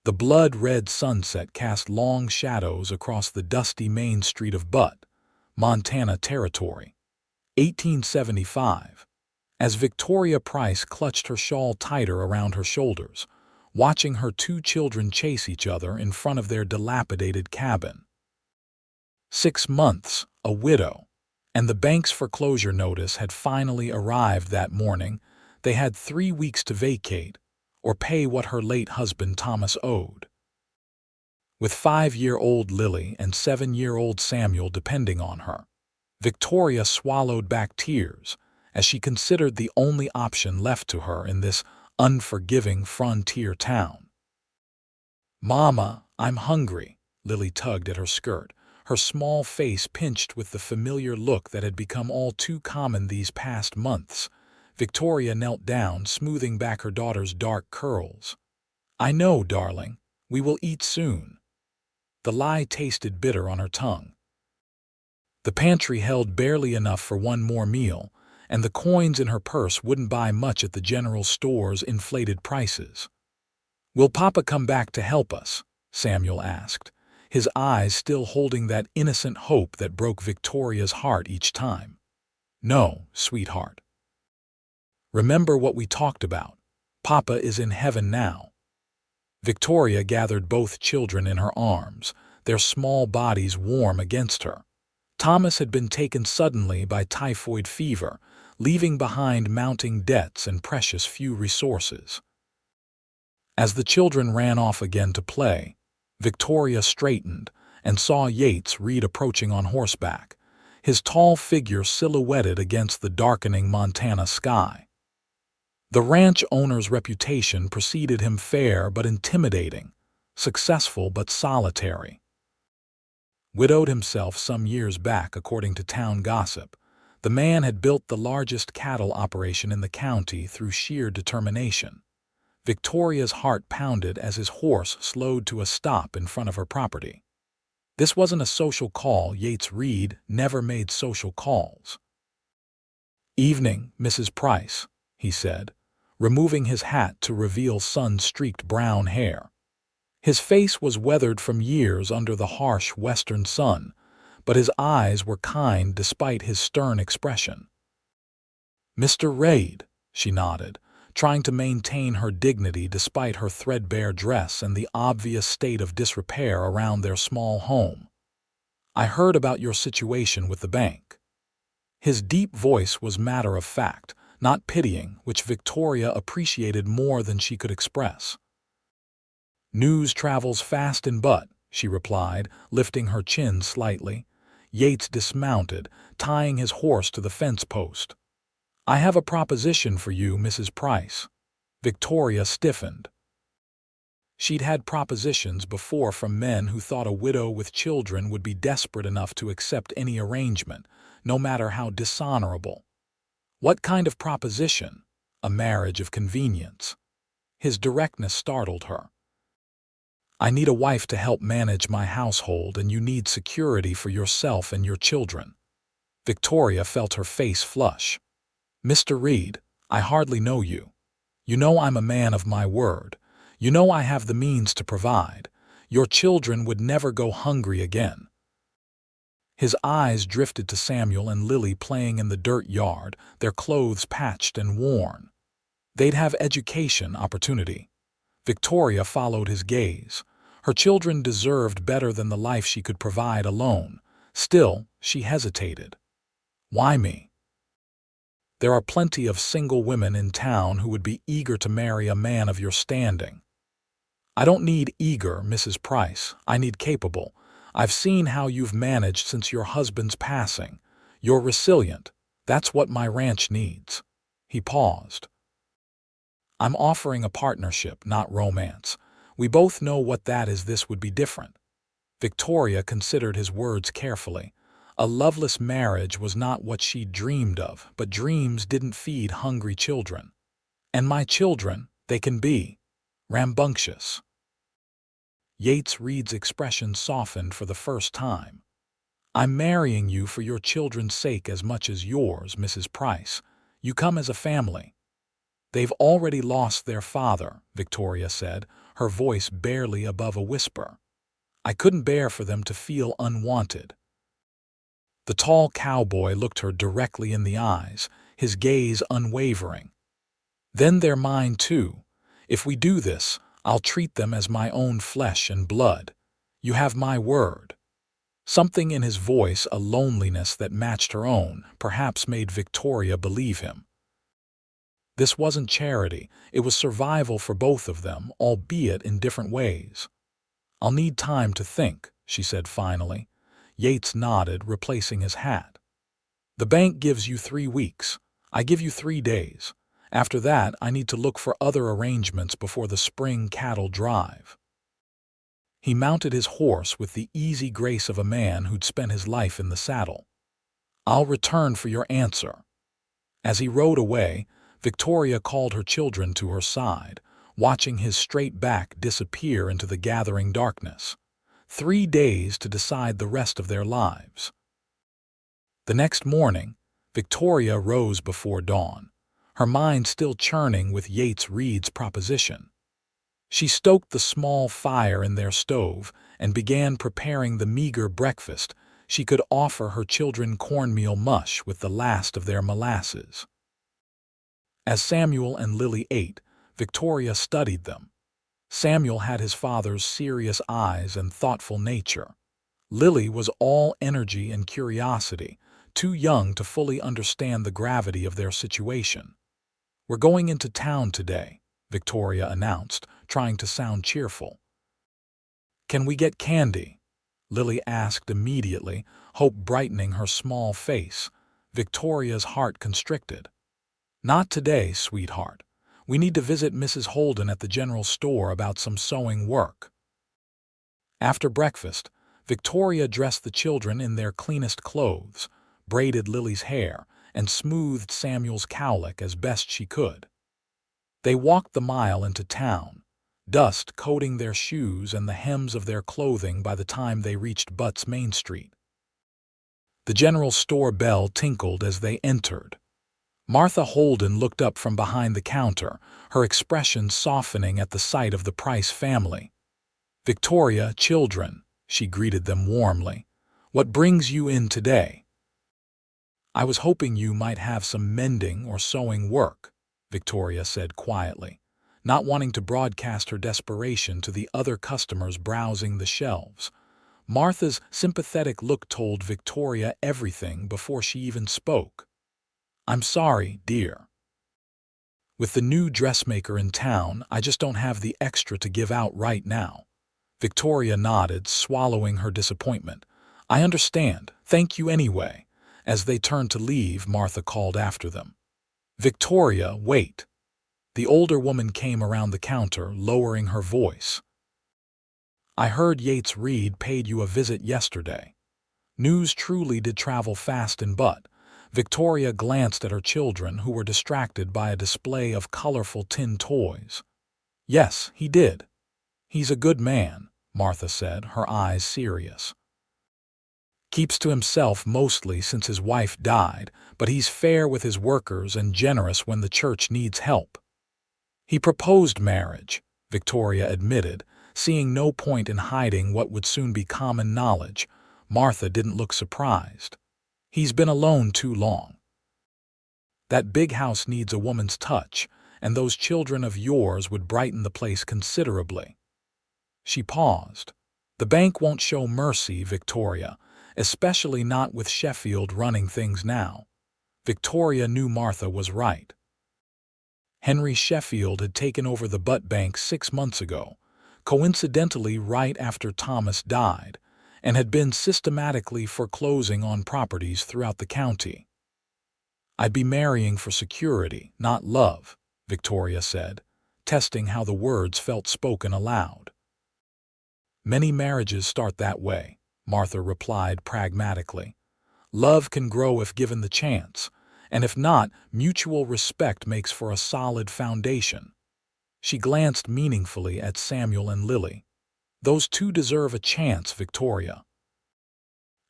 The blood-red sunset cast long shadows across the dusty main street of Butte, Montana Territory. 1875. As Victoria Price clutched her shawl tighter around her shoulders, watching her two children chase each other in front of their dilapidated cabin. 6 months, a widow, and the bank's foreclosure notice had finally arrived that morning. They had 3 weeks to vacate or pay what her late husband Thomas owed. With 5-year-old Lily and 7-year-old Samuel depending on her, Victoria swallowed back tears as she considered the only option left to her in this unforgiving frontier town. "Mama, I'm hungry," Lily tugged at her skirt, her small face pinched with the familiar look that had become all too common these past months. Victoria knelt down, smoothing back her daughter's dark curls. "I know, darling. We will eat soon." The lie tasted bitter on her tongue. The pantry held barely enough for one more meal, and the coins in her purse wouldn't buy much at the general store's inflated prices. "Will Papa come back to help us?" Samuel asked, his eyes still holding that innocent hope that broke Victoria's heart each time. "No, sweetheart. Remember what we talked about. Papa is in heaven now." Victoria gathered both children in her arms, their small bodies warm against her. Thomas had been taken suddenly by typhoid fever, leaving behind mounting debts and precious few resources. As the children ran off again to play, Victoria straightened and saw Yates Reed approaching on horseback, his tall figure silhouetted against the darkening Montana sky. The ranch owner's reputation preceded him, fair but intimidating, successful but solitary. Widowed himself some years back, according to town gossip, the man had built the largest cattle operation in the county through sheer determination. Victoria's heart pounded as his horse slowed to a stop in front of her property. This wasn't a social call. Yates Reed never made social calls. "Evening, Mrs. Price," he said, removing his hat to reveal sun-streaked brown hair. His face was weathered from years under the harsh western sun, but his eyes were kind despite his stern expression. "Mr. Reed," she nodded, trying to maintain her dignity despite her threadbare dress and the obvious state of disrepair around their small home. "I heard about your situation with the bank." His deep voice was matter-of-fact, not pitying, which Victoria appreciated more than she could express. "News travels fast in Butte," she replied, lifting her chin slightly. Yates dismounted, tying his horse to the fence post. "I have a proposition for you, Mrs. Price." Victoria stiffened. She'd had propositions before from men who thought a widow with children would be desperate enough to accept any arrangement, no matter how dishonorable. What kind of proposition? A marriage of convenience. His directness startled her. "I need a wife to help manage my household, and you need security for yourself and your children." Victoria felt her face flush. "Mr. Reed, I hardly know you. You know I'm a man of my word. You know I have the means to provide. Your children would never go hungry again." His eyes drifted to Samuel and Lily playing in the dirt yard, their clothes patched and worn. They'd have education opportunity. Victoria followed his gaze. Her children deserved better than the life she could provide alone. Still, she hesitated. "Why me?" "There are plenty of single women in town who would be eager to marry a man of your standing." "I don't need eager, Mrs. Price. I need capable. I've seen how you've managed since your husband's passing. You're resilient. That's what my ranch needs." He paused. "I'm offering a partnership, not romance. We both know what that is. This would be different." Victoria considered his words carefully. A loveless marriage was not what she'd dreamed of, but dreams didn't feed hungry children. "And my children, they can be rambunctious." Yates Reed's expression softened for the first time. "I'm marrying you for your children's sake as much as yours, Mrs. Price. You come as a family." "They've already lost their father," Victoria said, her voice barely above a whisper. "I couldn't bear for them to feel unwanted." The tall cowboy looked her directly in the eyes, his gaze unwavering. "Then they're mine too. If we do this, I'll treat them as my own flesh and blood. You have my word." Something in his voice, a loneliness that matched her own, perhaps made Victoria believe him. This wasn't charity, it was survival for both of them, albeit in different ways. "I'll need time to think," she said finally. Yates nodded, replacing his hat. "The bank gives you 3 weeks. I give you 3 days. After that, I need to look for other arrangements before the spring cattle drive." He mounted his horse with the easy grace of a man who'd spent his life in the saddle. "I'll return for your answer." As he rode away, Victoria called her children to her side, watching his straight back disappear into the gathering darkness. 3 days to decide the rest of their lives. The next morning, Victoria rose before dawn, her mind still churning with Yates Reed's proposition. She stoked the small fire in their stove and began preparing the meager breakfast she could offer her children: cornmeal mush with the last of their molasses. As Samuel and Lily ate, Victoria studied them. Samuel had his father's serious eyes and thoughtful nature. Lily was all energy and curiosity, too young to fully understand the gravity of their situation. "We're going into town today," Victoria announced, trying to sound cheerful. "Can we get candy?" Lily asked immediately, hope brightening her small face. Victoria's heart constricted. "Not today, sweetheart. We need to visit Mrs. Holden at the general store about some sewing work." After breakfast, Victoria dressed the children in their cleanest clothes, braided Lily's hair, and smoothed Samuel's cowlick as best she could. They walked the mile into town, dust coating their shoes and the hems of their clothing by the time they reached Butte's Main Street. The general store bell tinkled as they entered. Martha Holden looked up from behind the counter, her expression softening at the sight of the Price family. "Victoria, children," she greeted them warmly. "What brings you in today?" "I was hoping you might have some mending or sewing work," Victoria said quietly, not wanting to broadcast her desperation to the other customers browsing the shelves. Martha's sympathetic look told Victoria everything before she even spoke. "I'm sorry, dear. With the new dressmaker in town, I just don't have the extra to give out right now." Victoria nodded, swallowing her disappointment. "I understand. Thank you anyway." As they turned to leave, Martha called after them. "Victoria, wait." The older woman came around the counter, lowering her voice. "I heard Yates Reed paid you a visit yesterday." News truly did travel fast in Butte. Victoria glanced at her children, who were distracted by a display of colorful tin toys. "Yes, he did. He's a good man," Martha said, her eyes serious. "Keeps to himself mostly since his wife died, but he's fair with his workers and generous when the church needs help." "He proposed marriage," Victoria admitted, seeing no point in hiding what would soon be common knowledge. Martha didn't look surprised. "He's been alone too long. That big house needs a woman's touch, and those children of yours would brighten the place considerably." She paused. "The bank won't show mercy, Victoria, especially not with Sheffield running things now." Victoria knew Martha was right. Henry Sheffield had taken over the Butte Bank 6 months ago, coincidentally right after Thomas died, and had been systematically foreclosing on properties throughout the county. "I'd be marrying for security, not love," Victoria said, testing how the words felt spoken aloud. "Many marriages start that way," Martha replied pragmatically. "Love can grow if given the chance, and if not, mutual respect makes for a solid foundation." She glanced meaningfully at Samuel and Lily. "Those two deserve a chance, Victoria."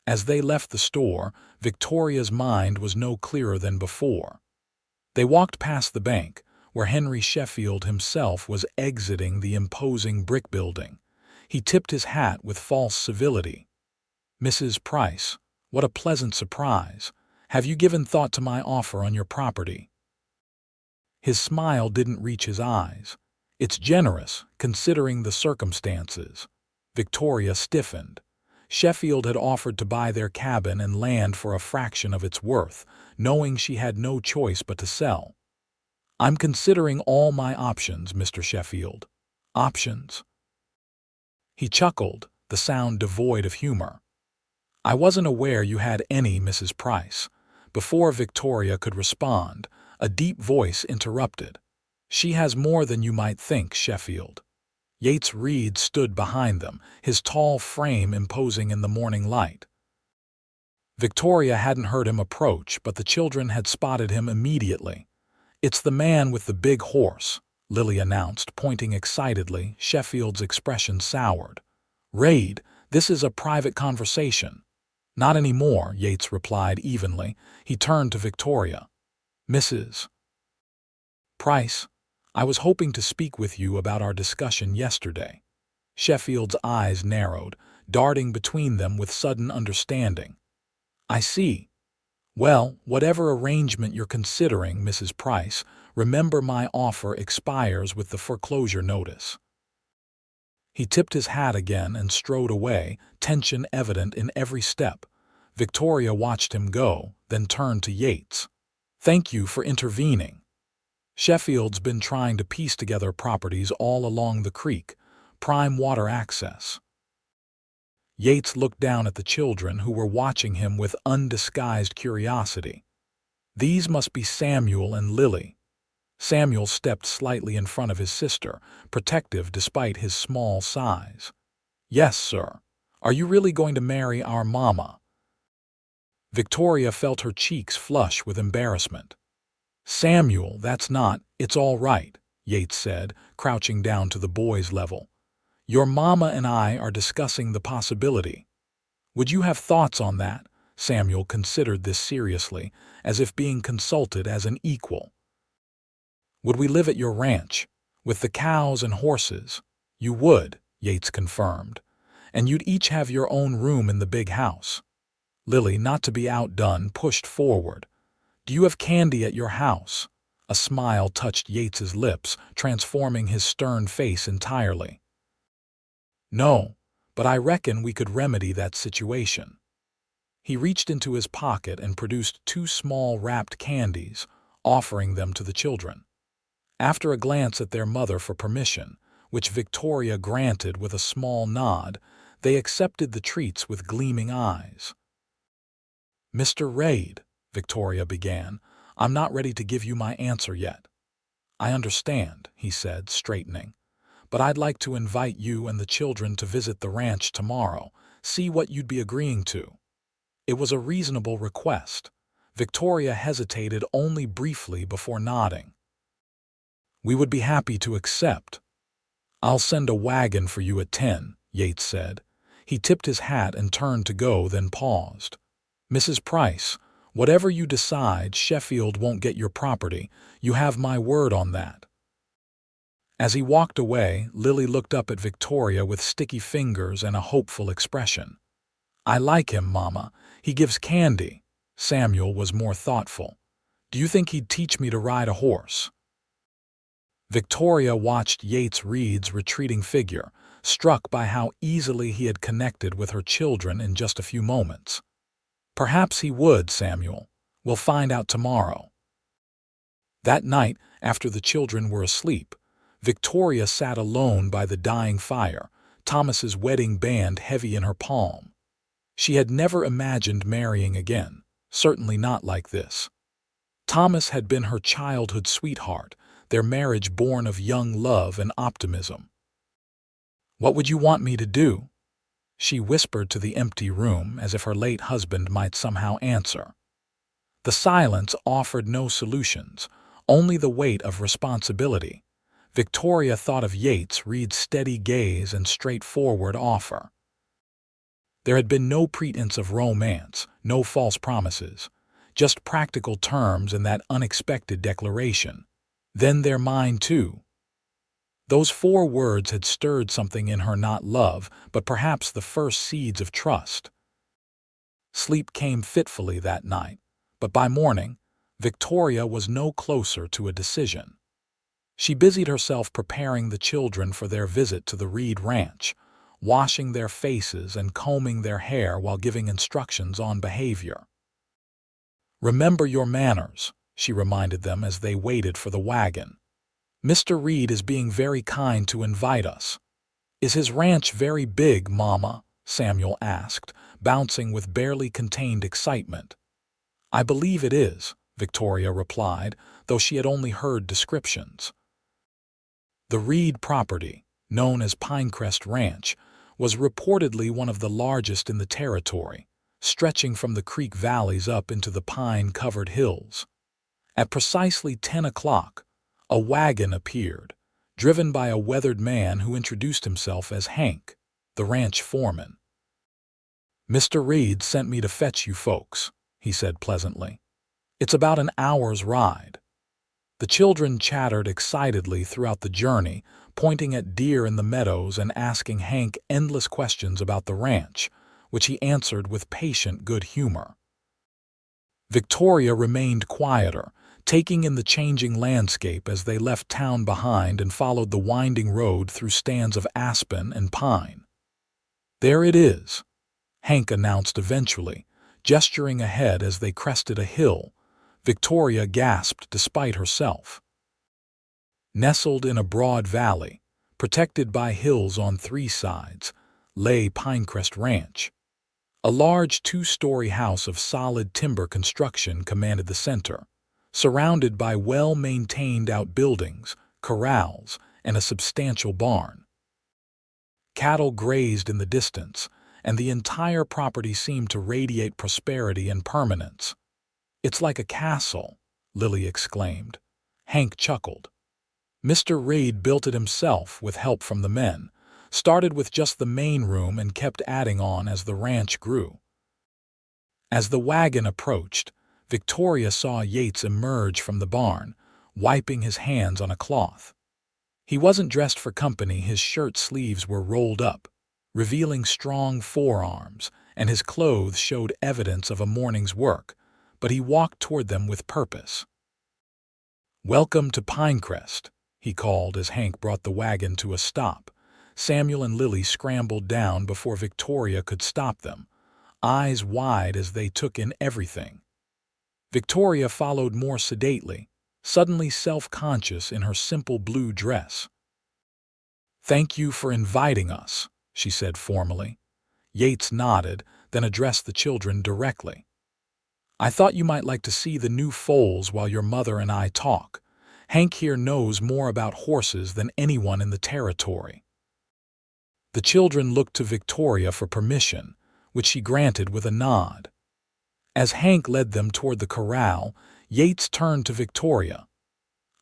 As they left the store, Victoria's mind was no clearer than before. They walked past the bank, where Henry Sheffield himself was exiting the imposing brick building. He tipped his hat with false civility. "Mrs. Price, what a pleasant surprise. Have you given thought to my offer on your property?" His smile didn't reach his eyes. "It's generous, considering the circumstances." Victoria stiffened. Sheffield had offered to buy their cabin and land for a fraction of its worth, knowing she had no choice but to sell. "I'm considering all my options, Mr. Sheffield." "Options?" He chuckled, the sound devoid of humor. "I wasn't aware you had any, Mrs. Price." Before Victoria could respond, a deep voice interrupted. "She has more than you might think, Sheffield." Yates Reed stood behind them, his tall frame imposing in the morning light. Victoria hadn't heard him approach, but the children had spotted him immediately. "It's the man with the big horse," Lily announced, pointing excitedly. Sheffield's expression soured. "Reid, this is a private conversation." "Not anymore," Yates replied evenly. He turned to Victoria. "Mrs. Price, I was hoping to speak with you about our discussion yesterday." Sheffield's eyes narrowed, darting between them with sudden understanding. "I see. Well, whatever arrangement you're considering, Mrs. Price, remember my offer expires with the foreclosure notice." He tipped his hat again and strode away, tension evident in every step. Victoria watched him go, then turned to Yates. "Thank you for intervening. Sheffield's been trying to piece together properties all along the creek, prime water access." Yates looked down at the children, who were watching him with undisguised curiosity. "These must be Samuel and Lily." Samuel stepped slightly in front of his sister, protective despite his small size. "Yes, sir. Are you really going to marry our mama?" Victoria felt her cheeks flush with embarrassment. "Samuel, that's not—" "It's all right," Yates said, crouching down to the boy's level. "Your mama and I are discussing the possibility." "Would you have thoughts on that?" Samuel considered this seriously, as if being consulted as an equal. "Would we live at your ranch, with the cows and horses?" "You would," Yates confirmed. "And you'd each have your own room in the big house." Lily, not to be outdone, pushed forward. "Do you have candy at your house?" A smile touched Yates's lips, transforming his stern face entirely. "No, but I reckon we could remedy that situation." He reached into his pocket and produced 2 small wrapped candies, offering them to the children. After a glance at their mother for permission, which Victoria granted with a small nod, they accepted the treats with gleaming eyes. "Mr. Reid," Victoria began, "I'm not ready to give you my answer yet." "I understand," he said, straightening. "But I'd like to invite you and the children to visit the ranch tomorrow, see what you'd be agreeing to." It was a reasonable request. Victoria hesitated only briefly before nodding. "We would be happy to accept." "I'll send a wagon for you at 10, Yates said. He tipped his hat and turned to go, then paused. "Mrs. Price, whatever you decide, Sheffield won't get your property. You have my word on that." As he walked away, Lily looked up at Victoria with sticky fingers and a hopeful expression. "I like him, Mama. He gives candy." Samuel was more thoughtful. "Do you think he'd teach me to ride a horse?" Victoria watched Yates Reed's retreating figure, struck by how easily he had connected with her children in just a few moments. "Perhaps he would, Samuel. We'll find out tomorrow." That night, after the children were asleep, Victoria sat alone by the dying fire, Thomas's wedding band heavy in her palm. She had never imagined marrying again, certainly not like this. Thomas had been her childhood sweetheart, their marriage born of young love and optimism. "What would you want me to do?" she whispered to the empty room, as if her late husband might somehow answer. The silence offered no solutions, only the weight of responsibility. Victoria thought of Yates Reed's steady gaze and straightforward offer. There had been no pretense of romance, no false promises, just practical terms and that unexpected declaration. Then they're mine too. Those 4 words had stirred something in her, not love, but perhaps the first seeds of trust. Sleep came fitfully that night, but by morning, Victoria was no closer to a decision. She busied herself preparing the children for their visit to the Reed Ranch, washing their faces and combing their hair while giving instructions on behavior. "Remember your manners," she reminded them as they waited for the wagon. "Mr. Reed is being very kind to invite us." "Is his ranch very big, Mama?" Samuel asked, bouncing with barely contained excitement. "I believe it is," Victoria replied, though she had only heard descriptions. The Reed property, known as Pinecrest Ranch, was reportedly one of the largest in the territory, stretching from the creek valleys up into the pine-covered hills. At precisely 10 o'clock, a wagon appeared, driven by a weathered man who introduced himself as Hank, the ranch foreman. "Mr. Reed sent me to fetch you folks," he said pleasantly. "It's about an hour's ride." The children chattered excitedly throughout the journey, pointing at deer in the meadows and asking Hank endless questions about the ranch, which he answered with patient good humor. Victoria remained quieter, taking in the changing landscape as they left town behind and followed the winding road through stands of aspen and pine. "There it is," Hank announced eventually, gesturing ahead as they crested a hill. Victoria gasped despite herself. Nestled in a broad valley, protected by hills on 3 sides, lay Pinecrest Ranch. A large 2-story house of solid timber construction commanded the center, surrounded by well-maintained outbuildings, corrals, and a substantial barn. Cattle grazed in the distance, and the entire property seemed to radiate prosperity and permanence. "It's like a castle," Lily exclaimed. Hank chuckled. "Mr. Reed built it himself with help from the men, started with just the main room and kept adding on as the ranch grew." As the wagon approached, Victoria saw Yates emerge from the barn, wiping his hands on a cloth. He wasn't dressed for company. His shirt sleeves were rolled up, revealing strong forearms, and his clothes showed evidence of a morning's work, but he walked toward them with purpose. "Welcome to Pinecrest," he called as Hank brought the wagon to a stop. Samuel and Lily scrambled down before Victoria could stop them, eyes wide as they took in everything. Victoria followed more sedately, suddenly self-conscious in her simple blue dress. "Thank you for inviting us," she said formally. Yates nodded, then addressed the children directly. "I thought you might like to see the new foals while your mother and I talk. Hank here knows more about horses than anyone in the territory." The children looked to Victoria for permission, which she granted with a nod. As Hank led them toward the corral, Yates turned to Victoria.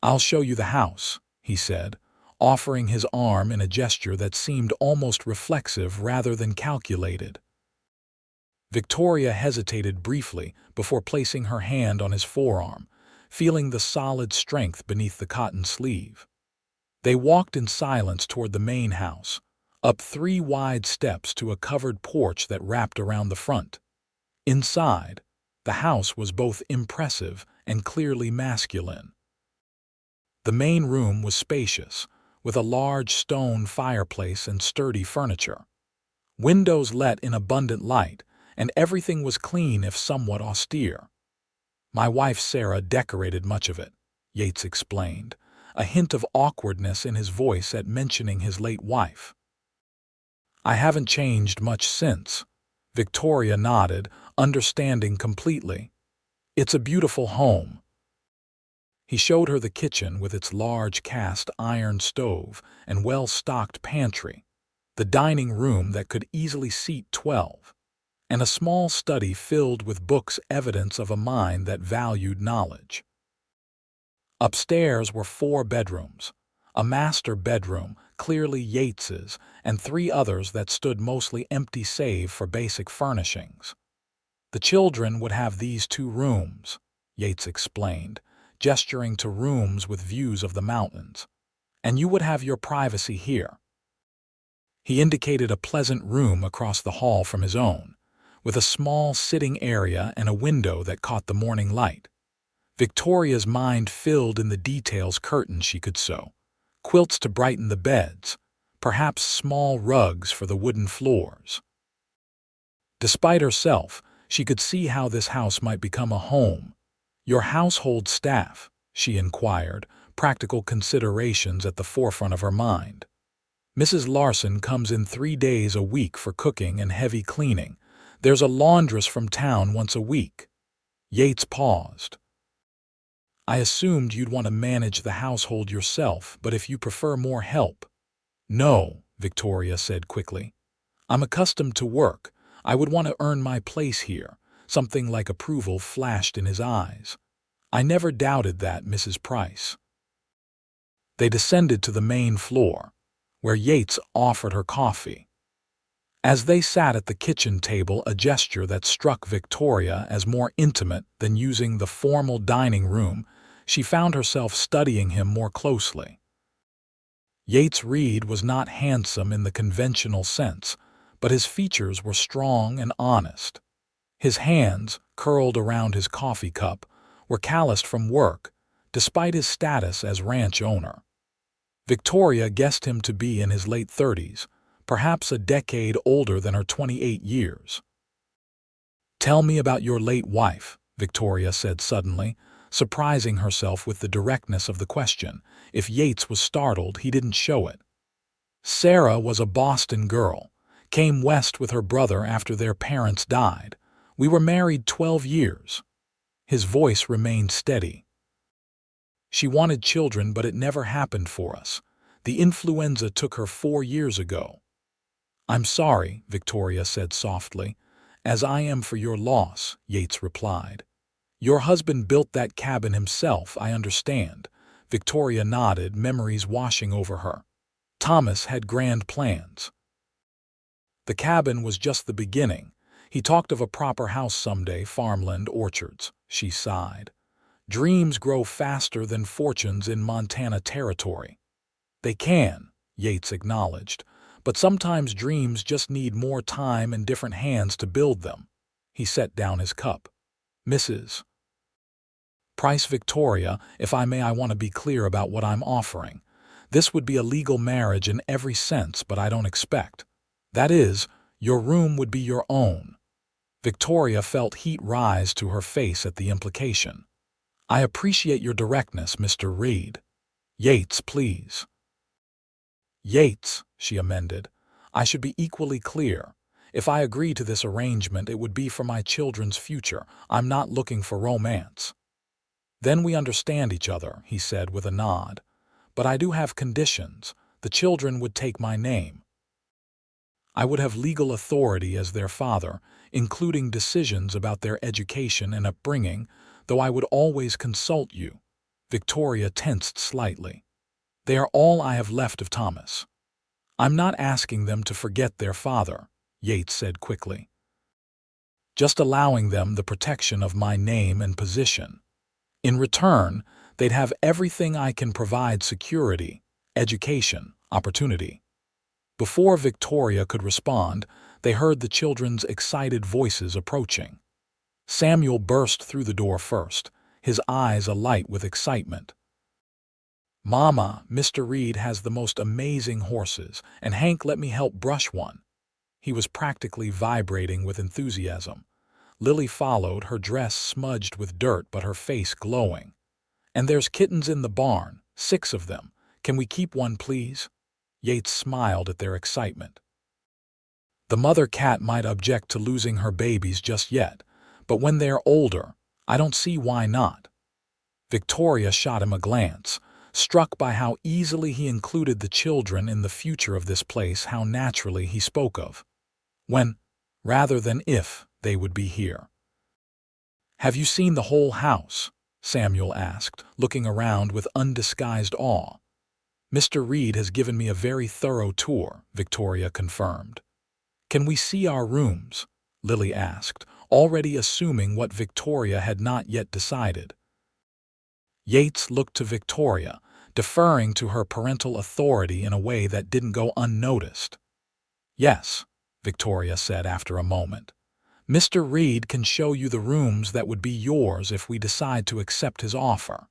"I'll show you the house," he said, offering his arm in a gesture that seemed almost reflexive rather than calculated. Victoria hesitated briefly before placing her hand on his forearm, feeling the solid strength beneath the cotton sleeve. They walked in silence toward the main house, up 3 wide steps to a covered porch that wrapped around the front. Inside, the house was both impressive and clearly masculine. The main room was spacious, with a large stone fireplace and sturdy furniture. Windows let in abundant light, and everything was clean if somewhat austere. "My wife Sarah decorated much of it," Yates explained, a hint of awkwardness in his voice at mentioning his late wife. "I haven't changed much since," Victoria nodded, understanding completely. "It's a beautiful home." He showed her the kitchen with its large cast iron stove and well-stocked pantry, the dining room that could easily seat 12, and a small study filled with books, evidence of a mind that valued knowledge. Upstairs were 4 bedrooms, a master bedroom, clearly Yates's, and 3 others that stood mostly empty save for basic furnishings. "The children would have these 2 rooms," Yates explained, gesturing to rooms with views of the mountains. "And you would have your privacy here." He indicated a pleasant room across the hall from his own, with a small sitting area and a window that caught the morning light. Victoria's mind filled in the details: curtains she could sew, quilts to brighten the beds, perhaps small rugs for the wooden floors. Despite herself, she could see how this house might become a home. "Your household staff?" she inquired, practical considerations at the forefront of her mind. "Mrs. Larson comes in 3 days a week for cooking and heavy cleaning. There's a laundress from town once a week." Yates paused. "I assumed you'd want to manage the household yourself, but if you prefer more help—" "No," Victoria said quickly. "I'm accustomed to work. I would want to earn my place here." Something like approval flashed in his eyes. "I never doubted that, Mrs. Price." They descended to the main floor, where Yates offered her coffee. As they sat at the kitchen table, a gesture that struck Victoria as more intimate than using the formal dining room, she found herself studying him more closely. Yates Reed was not handsome in the conventional sense, but his features were strong and honest. His hands, curled around his coffee cup, were calloused from work, despite his status as ranch owner. Victoria guessed him to be in his late 30s, perhaps a decade older than her 28 years. "Tell me about your late wife," Victoria said suddenly, surprising herself with the directness of the question. If Yates was startled, he didn't show it. "Sarah was a Boston girl, came west with her brother after their parents died. We were married 12 years. His voice remained steady. "She wanted children, but it never happened for us. The influenza took her 4 years ago." "I'm sorry," Victoria said softly. "As I am for your loss," Yates replied. "Your husband built that cabin himself, I understand." Victoria nodded, memories washing over her. "Thomas had grand plans." "The cabin was just the beginning. He talked of a proper house someday, farmland, orchards." She sighed. "Dreams grow faster than fortunes in Montana territory." "They can," Yates acknowledged, "but sometimes dreams just need more time and different hands to build them." He set down his cup. "Mrs. Price, Victoria, if I may, I want to be clear about what I'm offering. This would be a legal marriage in every sense, but I don't expect. That is, your room would be your own." Victoria felt heat rise to her face at the implication. "I appreciate your directness, Mr. Reed." "Yates, please." "Yates," she amended. "I should be equally clear. If I agree to this arrangement, it would be for my children's future. I'm not looking for romance." "Then we understand each other," he said with a nod. "But I do have conditions. The children would take my name. I would have legal authority as their father, including decisions about their education and upbringing, though I would always consult you." Victoria tensed slightly. "They are all I have left of Thomas." "I'm not asking them to forget their father," Yates said quickly. "Just allowing them the protection of my name and position. In return, they'd have everything I can provide: security, education, opportunity." Before Victoria could respond, they heard the children's excited voices approaching. Samuel burst through the door first, his eyes alight with excitement. "Mama, Mr. Reed has the most amazing horses, and Hank let me help brush one." He was practically vibrating with enthusiasm. Lily followed, her dress smudged with dirt but her face glowing. "And there's kittens in the barn, 6 of them. Can we keep one, please?" Yates smiled at their excitement. "The mother cat might object to losing her babies just yet, but when they're older, I don't see why not." Victoria shot him a glance, struck by how easily he included the children in the future of this place, how naturally he spoke of when, rather than if, they would be here. "Have you seen the whole house?" Samuel asked, looking around with undisguised awe. "Mr. Reed has given me a very thorough tour," Victoria confirmed. "Can we see our rooms?" Lily asked, already assuming what Victoria had not yet decided. Yates looked to Victoria, deferring to her parental authority in a way that didn't go unnoticed. "Yes," Victoria said after a moment. "Mr. Reed can show you the rooms that would be yours if we decide to accept his offer."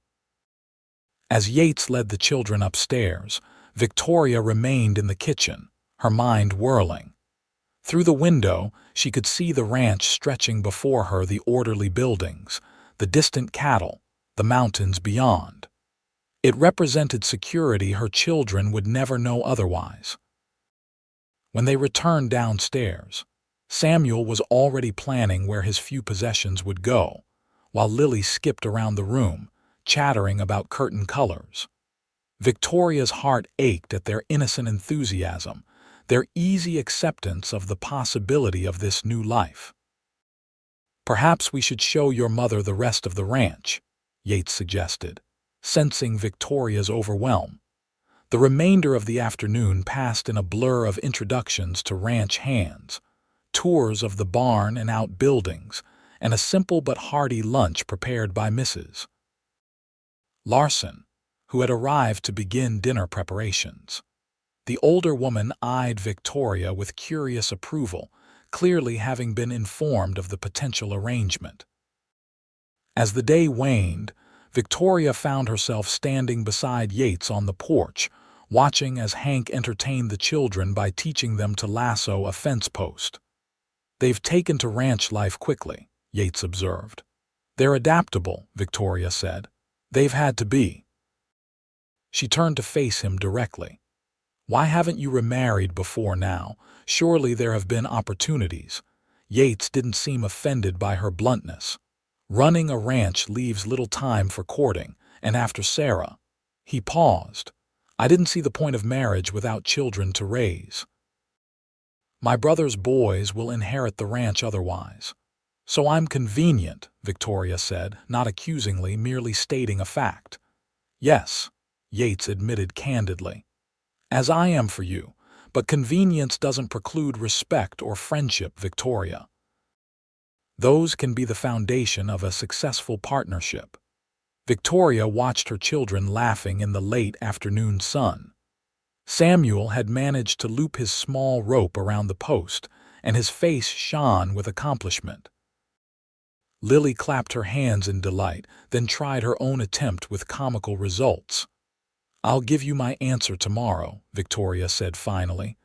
As Yates led the children upstairs, Victoria remained in the kitchen, her mind whirling. Through the window, she could see the ranch stretching before her, the orderly buildings, the distant cattle, the mountains beyond. It represented security her children would never know otherwise. When they returned downstairs, Samuel was already planning where his few possessions would go, while Lily skipped around the room, chattering about curtain colors. Victoria's heart ached at their innocent enthusiasm, their easy acceptance of the possibility of this new life. "Perhaps we should show your mother the rest of the ranch," Yates suggested, sensing Victoria's overwhelm. The remainder of the afternoon passed in a blur of introductions to ranch hands, tours of the barn and outbuildings, and a simple but hearty lunch prepared by Mrs. Larson, who had arrived to begin dinner preparations. The older woman eyed Victoria with curious approval, clearly having been informed of the potential arrangement. As the day waned, Victoria found herself standing beside Yates on the porch, watching as Hank entertained the children by teaching them to lasso a fence post. "They've taken to ranch life quickly," Yates observed. "They're adaptable," Victoria said. "They've had to be." She turned to face him directly. "Why haven't you remarried before now? Surely there have been opportunities." Yates didn't seem offended by her bluntness. "Running a ranch leaves little time for courting, and after Sarah—" He paused. "I didn't see the point of marriage without children to raise. My brother's boys will inherit the ranch otherwise. So I'm convenient," Victoria said, not accusingly, merely stating a fact. "Yes," Yates admitted candidly, "as I am for you, but convenience doesn't preclude respect or friendship, Victoria. Those can be the foundation of a successful partnership." Victoria watched her children laughing in the late afternoon sun. Samuel had managed to loop his small rope around the post, and his face shone with accomplishment. Lily clapped her hands in delight, then tried her own attempt with comical results. "I'll give you my answer tomorrow," Victoria said finally.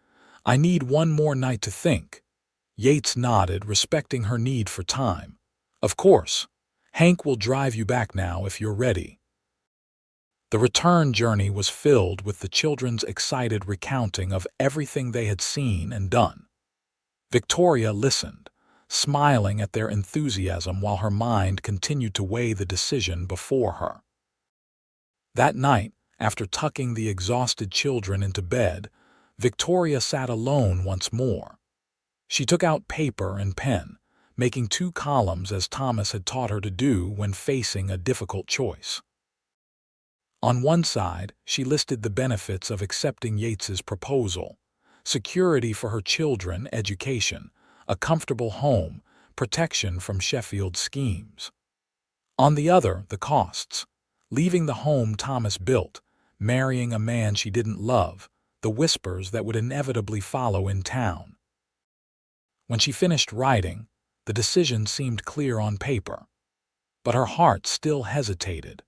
"I need one more night to think." Yates nodded, respecting her need for time. "Of course. Hank will drive you back now if you're ready." The return journey was filled with the children's excited recounting of everything they had seen and done. Victoria listened, smiling at their enthusiasm while her mind continued to weigh the decision before her. That night, after tucking the exhausted children into bed, Victoria sat alone once more. She took out paper and pen, making 2 columns as Thomas had taught her to do when facing a difficult choice. On one side, she listed the benefits of accepting Yates's proposal: security for her children, education, a comfortable home, protection from Sheffield's schemes. On the other, the costs: leaving the home Thomas built, marrying a man she didn't love, the whispers that would inevitably follow in town. When she finished writing, the decision seemed clear on paper. But her heart still hesitated.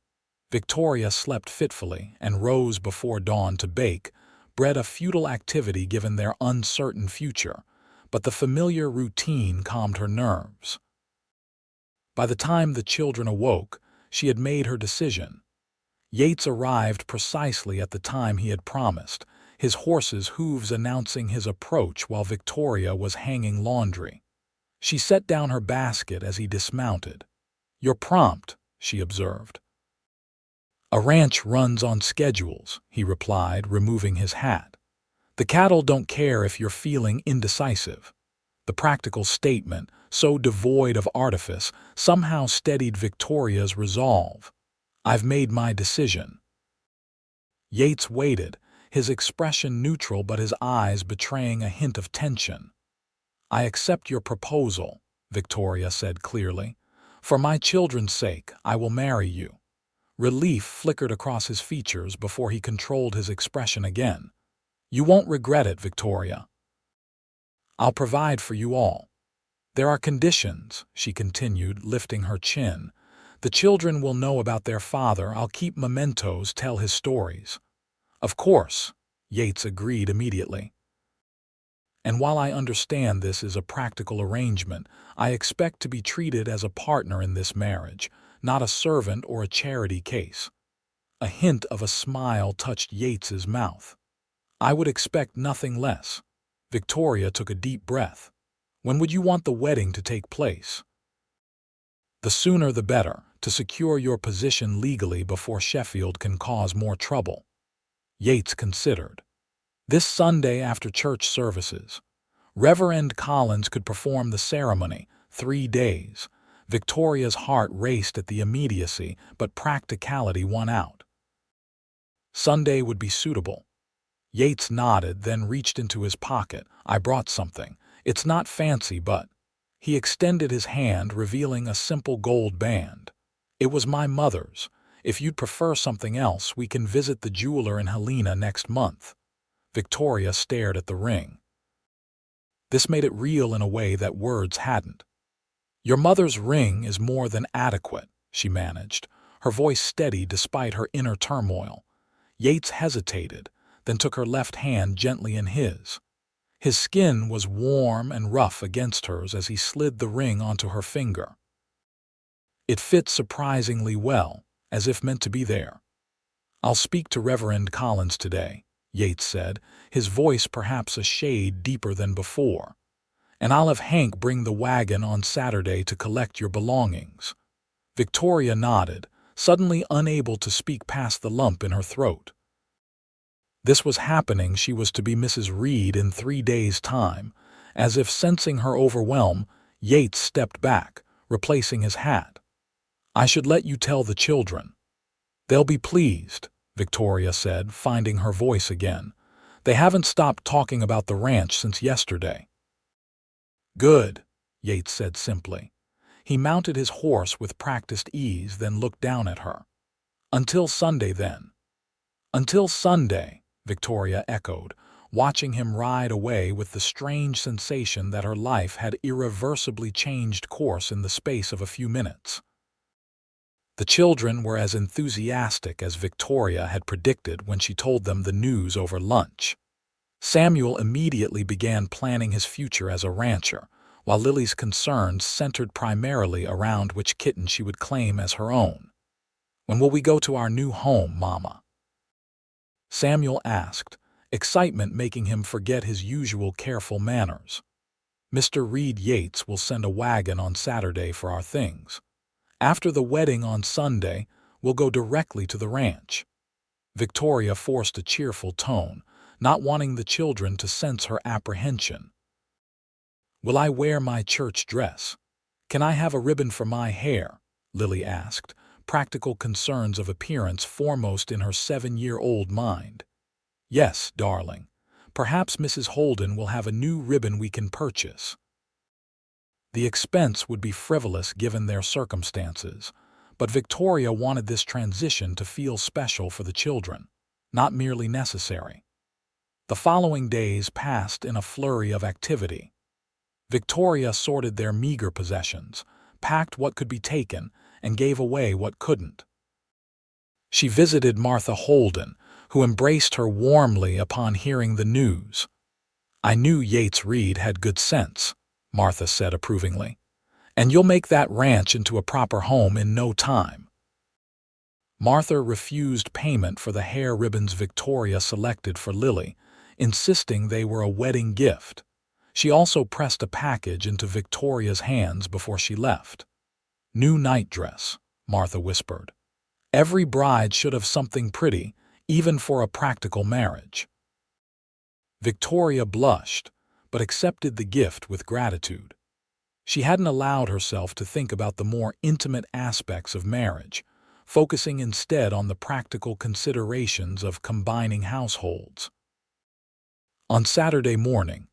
Victoria slept fitfully and rose before dawn to bake bread, a futile activity given their uncertain future, but the familiar routine calmed her nerves. By the time the children awoke, she had made her decision. Yates arrived precisely at the time he had promised, his horse's hooves announcing his approach while Victoria was hanging laundry. She set down her basket as he dismounted. "You're prompt," she observed. "A ranch runs on schedules," he replied, removing his hat. "The cattle don't care if you're feeling indecisive." The practical statement, so devoid of artifice, somehow steadied Victoria's resolve. "I've made my decision." Yates waited, his expression neutral but his eyes betraying a hint of tension. "I accept your proposal," Victoria said clearly. "For my children's sake, I will marry you." Relief flickered across his features before he controlled his expression again. "You won't regret it, Victoria. I'll provide for you all. There are conditions," she continued, lifting her chin. "The children will know about their father. I'll keep mementos, tell his stories." "Of course," Yates agreed immediately. "And while I understand this is a practical arrangement, I expect to be treated as a partner in this marriage, not a servant or a charity case." A hint of a smile touched Yates's mouth. "I would expect nothing less." Victoria took a deep breath. "When would you want the wedding to take place?" "The sooner the better, to secure your position legally before Sheffield can cause more trouble." Yates considered. "This Sunday after church services. Reverend Collins could perform the ceremony, 3 days." Victoria's heart raced at the immediacy, but practicality won out. "Sunday would be suitable." Yates nodded, then reached into his pocket. "I brought something. It's not fancy, but—" He extended his hand, revealing a simple gold band. "It was my mother's. If you'd prefer something else, we can visit the jeweler in Helena next month." Victoria stared at the ring. This made it real in a way that words hadn't. "Your mother's ring is more than adequate," she managed, her voice steady despite her inner turmoil. Yates hesitated, then took her left hand gently in his. His skin was warm and rough against hers as he slid the ring onto her finger. It fit surprisingly well, as if meant to be there. "I'll speak to Reverend Collins today," Yates said, his voice perhaps a shade deeper than before. "And I'll have Hank bring the wagon on Saturday to collect your belongings." Victoria nodded, suddenly unable to speak past the lump in her throat. This was happening. She was to be Mrs. Reed in 3 days' time. As if sensing her overwhelm, Yates stepped back, replacing his hat. "I should let you tell the children." "They'll be pleased," Victoria said, finding her voice again. "They haven't stopped talking about the ranch since yesterday." "Good," Yates said simply. He mounted his horse with practiced ease, then looked down at her. "Until Sunday, then." "Until Sunday," Victoria echoed, watching him ride away with the strange sensation that her life had irreversibly changed course in the space of a few minutes. The children were as enthusiastic as Victoria had predicted when she told them the news over lunch. Samuel immediately began planning his future as a rancher, while Lily's concerns centered primarily around which kitten she would claim as her own. "When will we go to our new home, Mama?" Samuel asked, excitement making him forget his usual careful manners. "Mr. Reed Yates will send a wagon on Saturday for our things. After the wedding on Sunday, we'll go directly to the ranch." Victoria forced a cheerful tone, not wanting the children to sense her apprehension. "Will I wear my church dress? Can I have a ribbon for my hair?" Lily asked, practical concerns of appearance foremost in her 7-year-old mind. "Yes, darling. Perhaps Mrs. Holden will have a new ribbon we can purchase." The expense would be frivolous given their circumstances, but Victoria wanted this transition to feel special for the children, not merely necessary. The following days passed in a flurry of activity. Victoria sorted their meager possessions, packed what could be taken, and gave away what couldn't. She visited Martha Holden, who embraced her warmly upon hearing the news. "I knew Yates Reed had good sense," Martha said approvingly. "And you'll make that ranch into a proper home in no time." Martha refused payment for the hair ribbons Victoria selected for Lily, insisting they were a wedding gift. She also pressed a package into Victoria's hands before she left. "New night dress," Martha whispered. "Every bride should have something pretty, even for a practical marriage." Victoria blushed, but accepted the gift with gratitude. She hadn't allowed herself to think about the more intimate aspects of marriage, focusing instead on the practical considerations of combining households. On Saturday morning,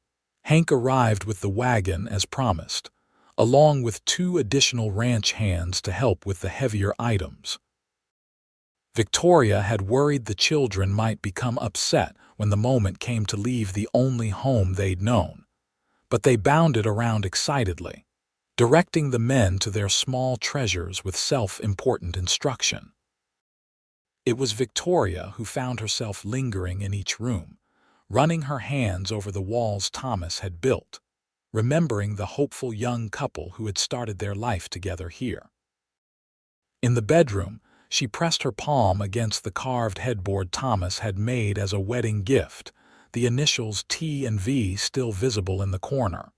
Hank arrived with the wagon as promised, along with 2 additional ranch hands to help with the heavier items. Victoria had worried the children might become upset when the moment came to leave the only home they'd known, but they bounded around excitedly, directing the men to their small treasures with self-important instruction. It was Victoria who found herself lingering in each room, running her hands over the walls Thomas had built, remembering the hopeful young couple who had started their life together here. In the bedroom, she pressed her palm against the carved headboard Thomas had made as a wedding gift, the initials T and V still visible in the corner.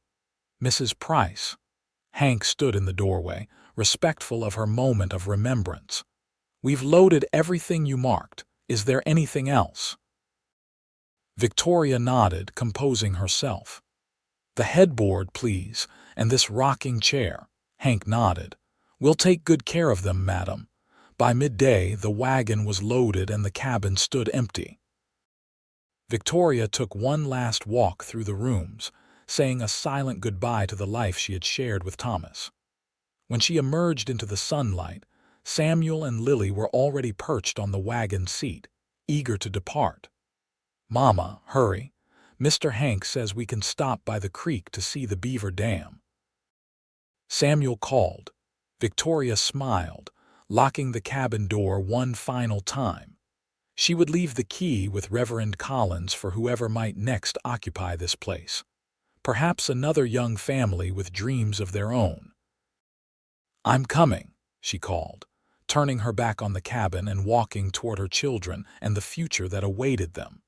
Mrs. Price. Hank stood in the doorway, respectful of her moment of remembrance. "We've loaded everything you marked. Is there anything else?" Victoria nodded, composing herself. "The headboard, please, and this rocking chair." Hank nodded. "We'll take good care of them, madam." By midday, the wagon was loaded and the cabin stood empty. Victoria took one last walk through the rooms, saying a silent goodbye to the life she had shared with Thomas. When she emerged into the sunlight, Samuel and Lily were already perched on the wagon seat, eager to depart. "Mama, hurry. Mr. Hank says we can stop by the creek to see the beaver dam." Samuel called. Victoria smiled, locking the cabin door one final time. She would leave the key with Reverend Collins for whoever might next occupy this place. Perhaps another young family with dreams of their own. "I'm coming," she called, turning her back on the cabin and walking toward her children and the future that awaited them.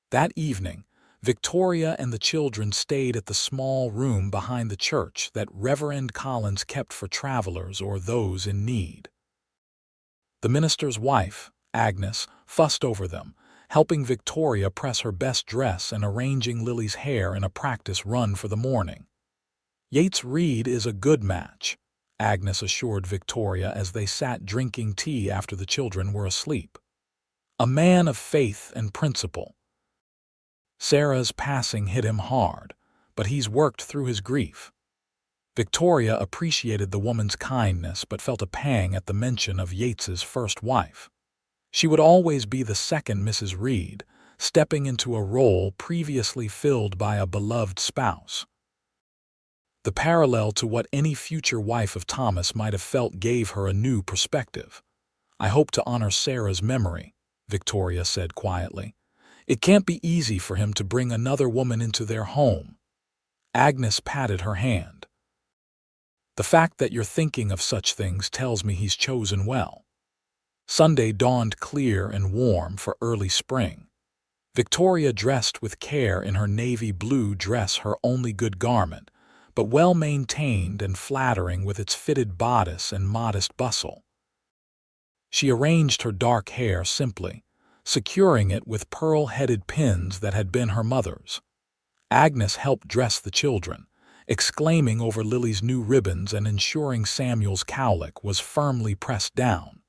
That evening, Victoria and the children stayed at the small room behind the church that Reverend Collins kept for travelers or those in need. The minister's wife, Agnes, fussed over them, helping Victoria press her best dress and arranging Lily's hair in a practice run for the morning. "Yates Reed is a good match," Agnes assured Victoria as they sat drinking tea after the children were asleep. "A man of faith and principle. Sarah's passing hit him hard, but he's worked through his grief." Victoria appreciated the woman's kindness but felt a pang at the mention of Yates's first wife. She would always be the second Mrs. Reed, stepping into a role previously filled by a beloved spouse. The parallel to what any future wife of Thomas might have felt gave her a new perspective. "I hope to honor Sarah's memory," Victoria said quietly. "It can't be easy for him to bring another woman into their home." Agnes patted her hand. "The fact that you're thinking of such things tells me he's chosen well." Sunday dawned clear and warm for early spring. Victoria dressed with care in her navy blue dress, her only good garment, but well-maintained and flattering with its fitted bodice and modest bustle. She arranged her dark hair simply, securing it with pearl-headed pins that had been her mother's. Agnes helped dress the children, exclaiming over Lily's new ribbons and ensuring Samuel's cowlick was firmly pressed down.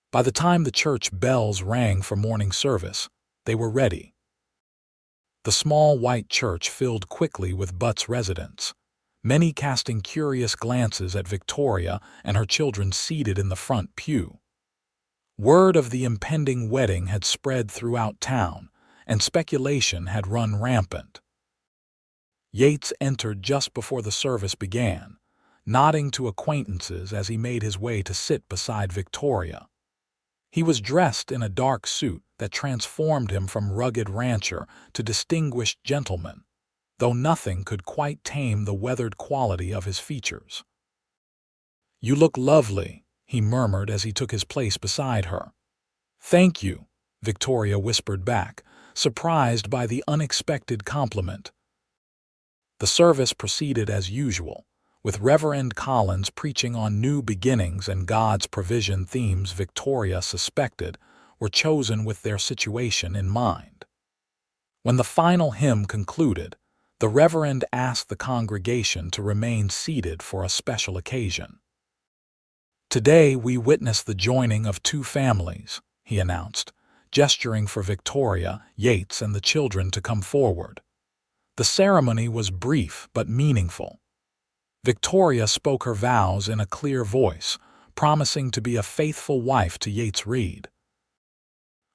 By the time the church bells rang for morning service, they were ready. The small white church filled quickly with Butte's residents, many casting curious glances at Victoria and her children seated in the front pew. Word of the impending wedding had spread throughout town, and speculation had run rampant. Yates entered just before the service began, nodding to acquaintances as he made his way to sit beside Victoria. He was dressed in a dark suit that transformed him from rugged rancher to distinguished gentleman, though nothing could quite tame the weathered quality of his features. "You look lovely," he murmured as he took his place beside her. "Thank you," Victoria whispered back, surprised by the unexpected compliment. The service proceeded as usual, with Reverend Collins preaching on new beginnings and God's provision. Themes Victoria suspected were chosen with their situation in mind. When the final hymn concluded, the Reverend asked the congregation to remain seated for a special occasion. "Today we witness the joining of two families," he announced, gesturing for Victoria, Yates, and the children to come forward. The ceremony was brief but meaningful. Victoria spoke her vows in a clear voice, promising to be a faithful wife to Yates Reed.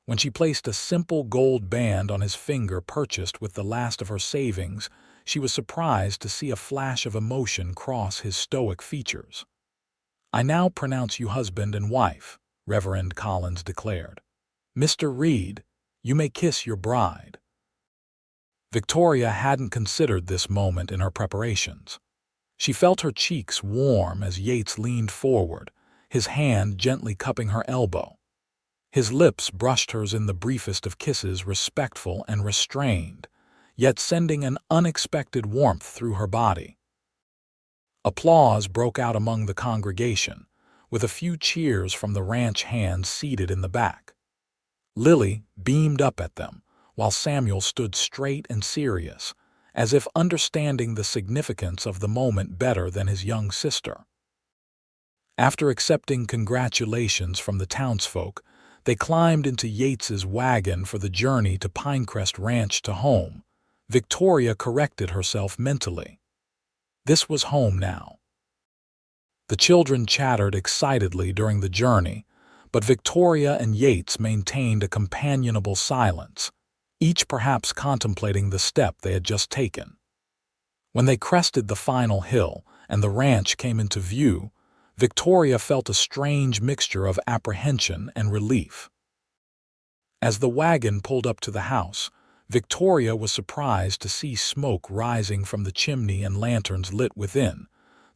When she placed a simple gold band on his finger purchased with the last of her savings, she was surprised to see a flash of emotion cross his stoic features. "I now pronounce you husband and wife," Reverend Collins declared. "Mr. Reed, you may kiss your bride." Victoria hadn't considered this moment in her preparations. She felt her cheeks warm as Yates leaned forward, his hand gently cupping her elbow. His lips brushed hers in the briefest of kisses, respectful and restrained, yet sending an unexpected warmth through her body. Applause broke out among the congregation, with a few cheers from the ranch hands seated in the back. Lily beamed up at them, while Samuel stood straight and serious, as if understanding the significance of the moment better than his young sister. After accepting congratulations from the townsfolk, they climbed into Yates's wagon for the journey to Pinecrest Ranch to home. Victoria corrected herself mentally. This was home now. The children chattered excitedly during the journey, but Victoria and Yates maintained a companionable silence, each perhaps contemplating the step they had just taken. When they crested the final hill and the ranch came into view, Victoria felt a strange mixture of apprehension and relief. As the wagon pulled up to the house, Victoria was surprised to see smoke rising from the chimney and lanterns lit within,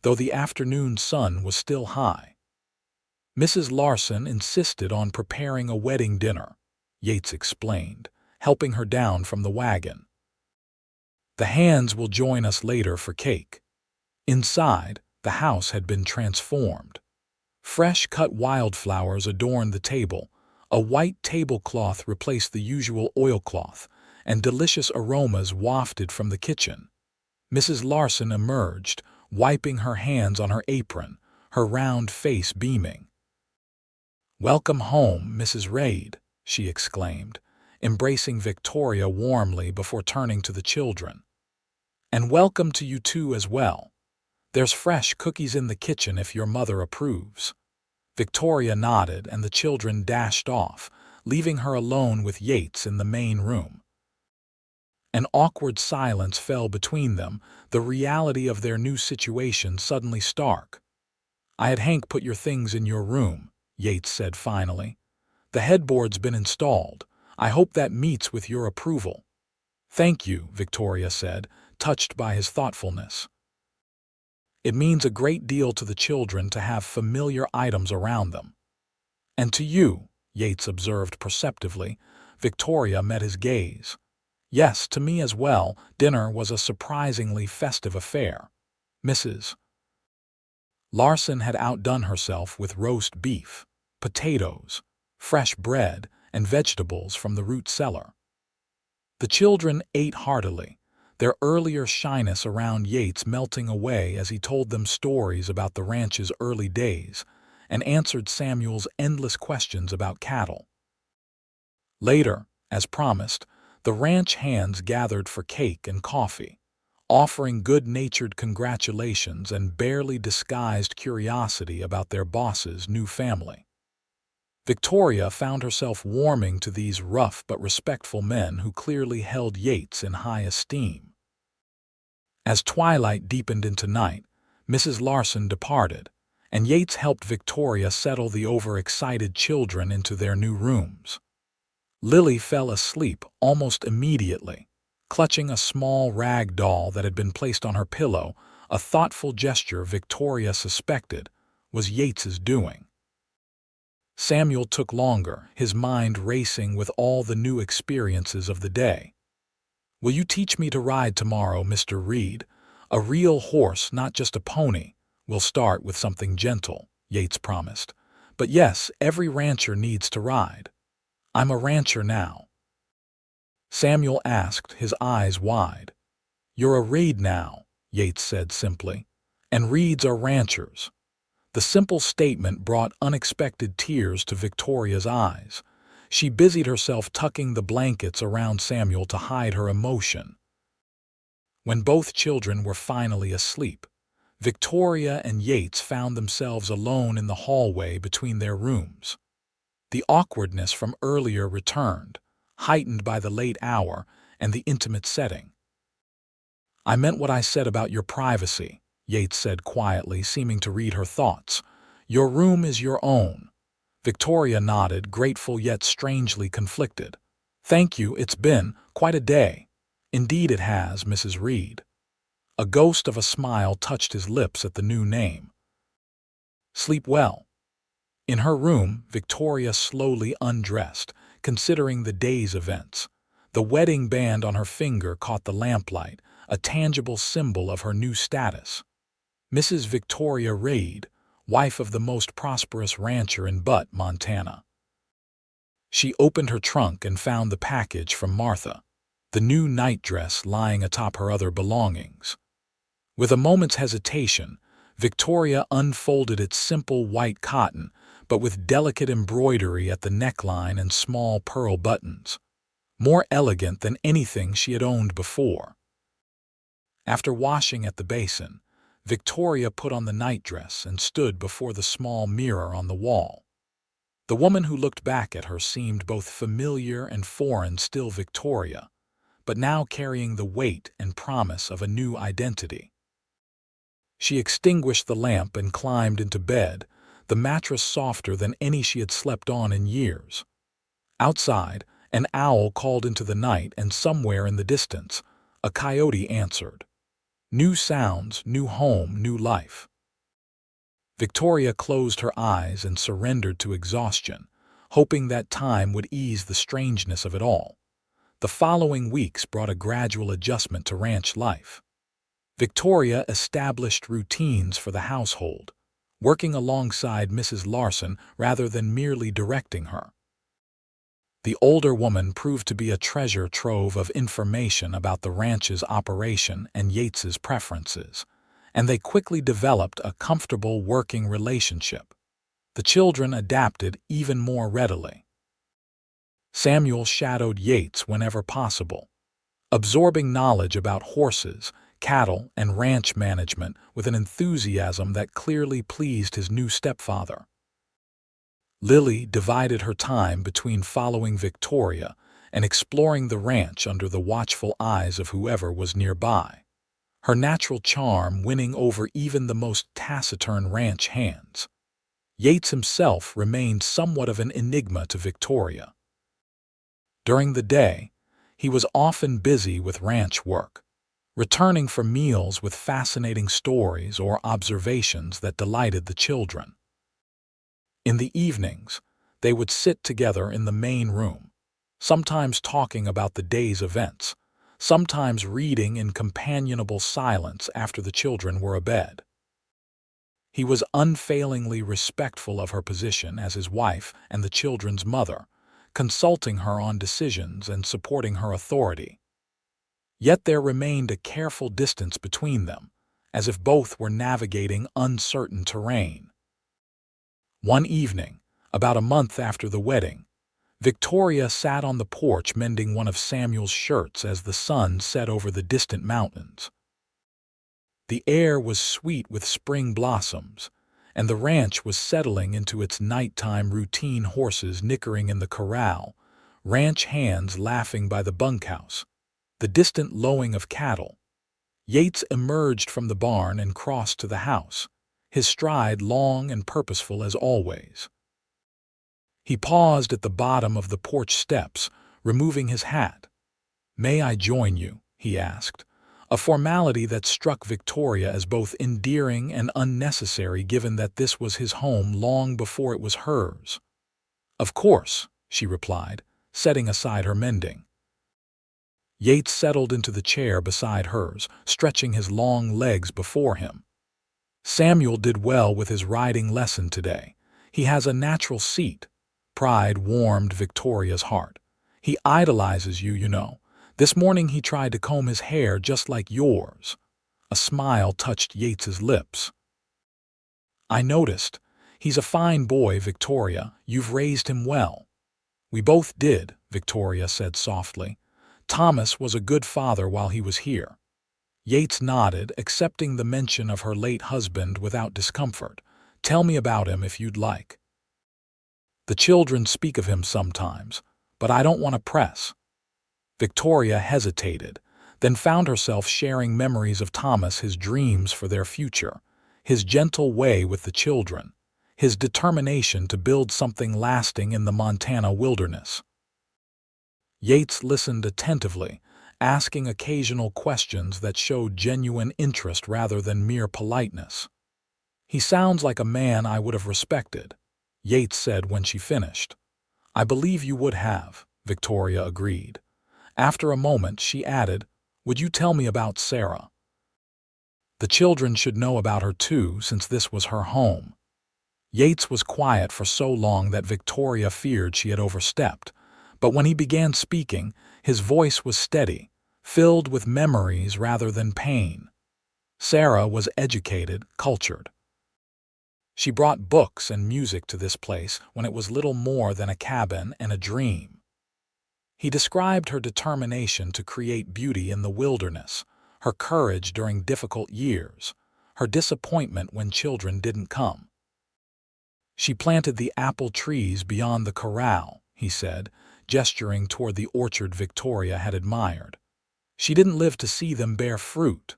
though the afternoon sun was still high. "Mrs. Larson insisted on preparing a wedding dinner," Yates explained, helping her down from the wagon. "The hands will join us later for cake." Inside, the house had been transformed. Fresh-cut wildflowers adorned the table, a white tablecloth replaced the usual oilcloth, and delicious aromas wafted from the kitchen. Mrs. Larson emerged, wiping her hands on her apron, her round face beaming. "Welcome home, Mrs. Reed," she exclaimed, embracing Victoria warmly before turning to the children. "And welcome to you two as well. There's fresh cookies in the kitchen if your mother approves." Victoria nodded and the children dashed off, leaving her alone with Yates in the main room. An awkward silence fell between them, the reality of their new situation suddenly stark. "I had Hank put your things in your room," Yates said finally. "The headboard's been installed. I hope that meets with your approval." "Thank you," Victoria said, touched by his thoughtfulness. "It means a great deal to the children to have familiar items around them." "And to you," Yates observed perceptively. Victoria met his gaze. "Yes, to me as well. Dinner was a surprisingly festive affair. Mrs. Larson had outdone herself with roast beef, potatoes, fresh bread, and vegetables from the root cellar." The children ate heartily, their earlier shyness around Yates melting away as he told them stories about the ranch's early days and answered Samuel's endless questions about cattle. Later, as promised, the ranch hands gathered for cake and coffee, offering good-natured congratulations and barely disguised curiosity about their boss's new family. Victoria found herself warming to these rough but respectful men who clearly held Yates in high esteem. As twilight deepened into night, Mrs. Larson departed, and Yates helped Victoria settle the overexcited children into their new rooms. Lily fell asleep almost immediately, clutching a small rag doll that had been placed on her pillow, a thoughtful gesture Victoria suspected was Yates's doing. Samuel took longer, his mind racing with all the new experiences of the day. "Will you teach me to ride tomorrow, Mr. Reed? A real horse, not just a pony. We'll start with something gentle," Yates promised. "But yes, every rancher needs to ride." "I'm a rancher now," Samuel asked, his eyes wide. "You're a Reed now," Yates said simply. "And Reeds are ranchers." The simple statement brought unexpected tears to Victoria's eyes. She busied herself tucking the blankets around Samuel to hide her emotion. When both children were finally asleep, Victoria and Yates found themselves alone in the hallway between their rooms. The awkwardness from earlier returned, heightened by the late hour and the intimate setting. "I meant what I said about your privacy," Yates said quietly, seeming to read her thoughts. "Your room is your own." Victoria nodded, grateful yet strangely conflicted. "Thank you, it's been quite a day." "Indeed it has, Mrs. Reed." A ghost of a smile touched his lips at the new name. "Sleep well." In her room, Victoria slowly undressed, considering the day's events. The wedding band on her finger caught the lamplight, a tangible symbol of her new status. Mrs. Victoria Reed, wife of the most prosperous rancher in Butte, Montana. She opened her trunk and found the package from Martha, the new nightdress lying atop her other belongings. With a moment's hesitation, Victoria unfolded its simple white cotton, but with delicate embroidery at the neckline and small pearl buttons, more elegant than anything she had owned before. After washing at the basin, Victoria put on the nightdress and stood before the small mirror on the wall. The woman who looked back at her seemed both familiar and foreign, still Victoria, but now carrying the weight and promise of a new identity. She extinguished the lamp and climbed into bed, the mattress softer than any she had slept on in years. Outside, an owl called into the night, and somewhere in the distance, a coyote answered. New sounds, new home, new life. Victoria closed her eyes and surrendered to exhaustion, hoping that time would ease the strangeness of it all. The following weeks brought a gradual adjustment to ranch life. Victoria established routines for the household, working alongside Mrs. Larson rather than merely directing her. The older woman proved to be a treasure trove of information about the ranch's operation and Yates's preferences, and they quickly developed a comfortable working relationship. The children adapted even more readily. Samuel shadowed Yates whenever possible, absorbing knowledge about horses, cattle, and ranch management with an enthusiasm that clearly pleased his new stepfather. Lily divided her time between following Victoria and exploring the ranch under the watchful eyes of whoever was nearby, her natural charm winning over even the most taciturn ranch hands. Yates himself remained somewhat of an enigma to Victoria. During the day, he was often busy with ranch work, returning from meals with fascinating stories or observations that delighted the children. In the evenings, they would sit together in the main room, sometimes talking about the day's events, sometimes reading in companionable silence after the children were abed. He was unfailingly respectful of her position as his wife and the children's mother, consulting her on decisions and supporting her authority. Yet there remained a careful distance between them, as if both were navigating uncertain terrain. One evening, about a month after the wedding, Victoria sat on the porch mending one of Samuel's shirts as the sun set over the distant mountains. The air was sweet with spring blossoms, and the ranch was settling into its nighttime routine, horses nickering in the corral, ranch hands laughing by the bunkhouse, the distant lowing of cattle. Yates emerged from the barn and crossed to the house, his stride long and purposeful as always. He paused at the bottom of the porch steps, removing his hat. "May I join you?" he asked, a formality that struck Victoria as both endearing and unnecessary given that this was his home long before it was hers. "Of course," she replied, setting aside her mending. Yates settled into the chair beside hers, stretching his long legs before him. "Samuel did well with his riding lesson today. He has a natural seat." Pride warmed Victoria's heart. "He idolizes you, you know. This morning he tried to comb his hair just like yours." A smile touched Yates's lips. "I noticed. He's a fine boy, Victoria. You've raised him well." "We both did," Victoria said softly. "Thomas was a good father while he was here." Yates nodded, accepting the mention of her late husband without discomfort. "Tell me about him if you'd like." The children speak of him sometimes, but I don't want to press. Victoria hesitated, then found herself sharing memories of Thomas, his dreams for their future, his gentle way with the children, his determination to build something lasting in the Montana wilderness. Yates listened attentively, asking occasional questions that showed genuine interest rather than mere politeness. "He sounds like a man I would have respected," Yates said when she finished. "I believe you would have," Victoria agreed. After a moment, she added, "Would you tell me about Sarah? The children should know about her too, since this was her home." Yates was quiet for so long that Victoria feared she had overstepped, but when he began speaking, his voice was steady, filled with memories rather than pain. Sarah was educated, cultured. She brought books and music to this place when it was little more than a cabin and a dream. He described her determination to create beauty in the wilderness, her courage during difficult years, her disappointment when children didn't come. "She planted the apple trees beyond the corral," he said, gesturing toward the orchard Victoria had admired. "She didn't live to see them bear fruit.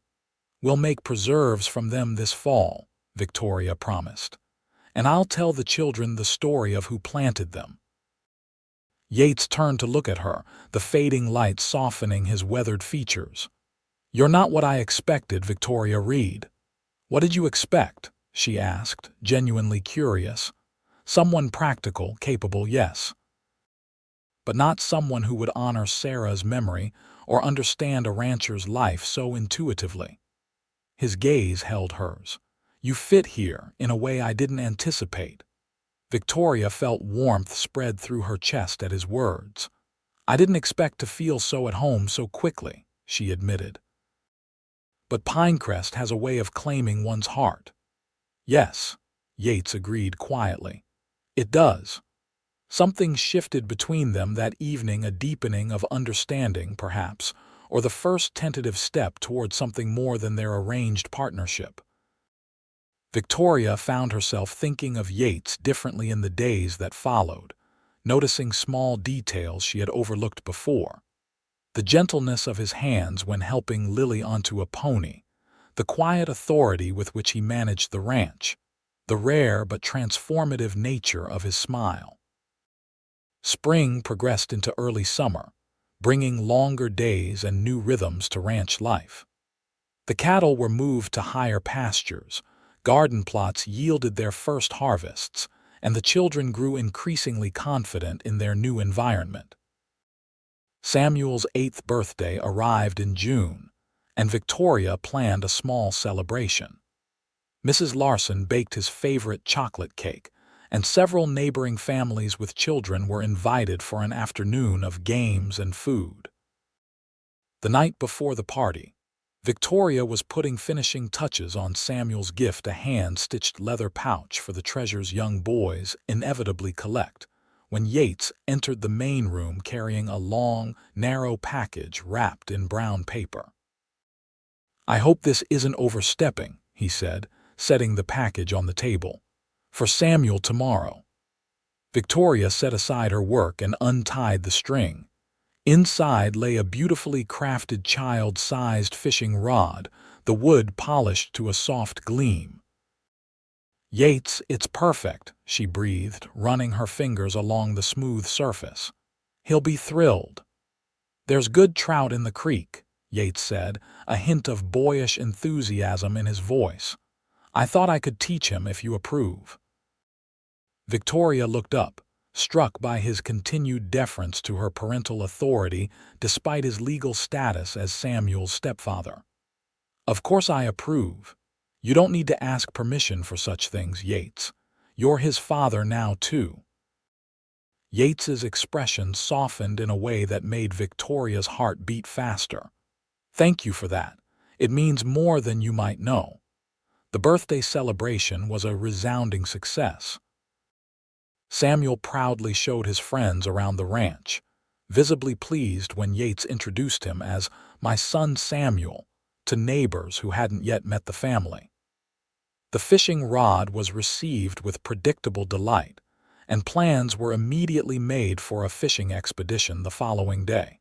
We'll make preserves from them this fall," Victoria promised. "And I'll tell the children the story of who planted them." Yates turned to look at her, the fading light softening his weathered features. "You're not what I expected, Victoria Reed." "What did you expect?" she asked, genuinely curious. "Someone practical, capable, yes. But not someone who would honor Sarah's memory or understand a rancher's life so intuitively." His gaze held hers. "You fit here in a way I didn't anticipate." Victoria felt warmth spread through her chest at his words. "I didn't expect to feel so at home so quickly," she admitted. "But Pinecrest has a way of claiming one's heart." "Yes," Yates agreed quietly. "It does." Something shifted between them that evening, a deepening of understanding, perhaps, or the first tentative step toward something more than their arranged partnership. Victoria found herself thinking of Yates differently in the days that followed, noticing small details she had overlooked before. The gentleness of his hands when helping Lily onto a pony, the quiet authority with which he managed the ranch, the rare but transformative nature of his smile. Spring progressed into early summer, bringing longer days and new rhythms to ranch life. The cattle were moved to higher pastures, garden plots yielded their first harvests, and the children grew increasingly confident in their new environment. Samuel's 8th birthday arrived in June, and Victoria planned a small celebration. Mrs. Larson baked his favorite chocolate cake, and several neighboring families with children were invited for an afternoon of games and food. The night before the party, Victoria was putting finishing touches on Samuel's gift, a hand-stitched leather pouch for the treasures young boys inevitably collect, when Yates entered the main room carrying a long, narrow package wrapped in brown paper. "I hope this isn't overstepping," he said, setting the package on the table. "For Samuel tomorrow." Victoria set aside her work and untied the string. Inside lay a beautifully crafted child-sized fishing rod, the wood polished to a soft gleam. "Yates, it's perfect," she breathed, running her fingers along the smooth surface. "He'll be thrilled." "There's good trout in the creek," Yates said, a hint of boyish enthusiasm in his voice. "I thought I could teach him if you approve." Victoria looked up, struck by his continued deference to her parental authority despite his legal status as Samuel's stepfather. "Of course I approve. You don't need to ask permission for such things, Yates. You're his father now, too." Yates's expression softened in a way that made Victoria's heart beat faster. "Thank you for that. It means more than you might know." The birthday celebration was a resounding success. Samuel proudly showed his friends around the ranch, visibly pleased when Yates introduced him as "my son Samuel" to neighbors who hadn't yet met the family. The fishing rod was received with predictable delight, and plans were immediately made for a fishing expedition the following day.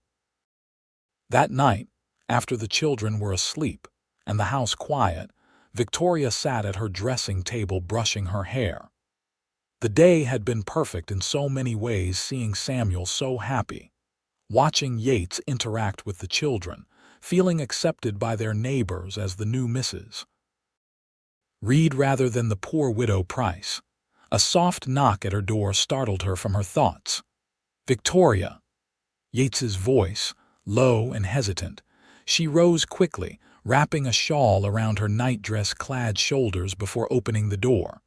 That night, after the children were asleep and the house quiet, Victoria sat at her dressing table brushing her hair. The day had been perfect in so many ways, seeing Samuel so happy, watching Yates interact with the children, feeling accepted by their neighbors as the new Mrs. Reed rather than the poor widow Price. A soft knock at her door startled her from her thoughts. "Victoria." Yates's voice, low and hesitant. She rose quickly, wrapping a shawl around her nightdress-clad shoulders before opening the door.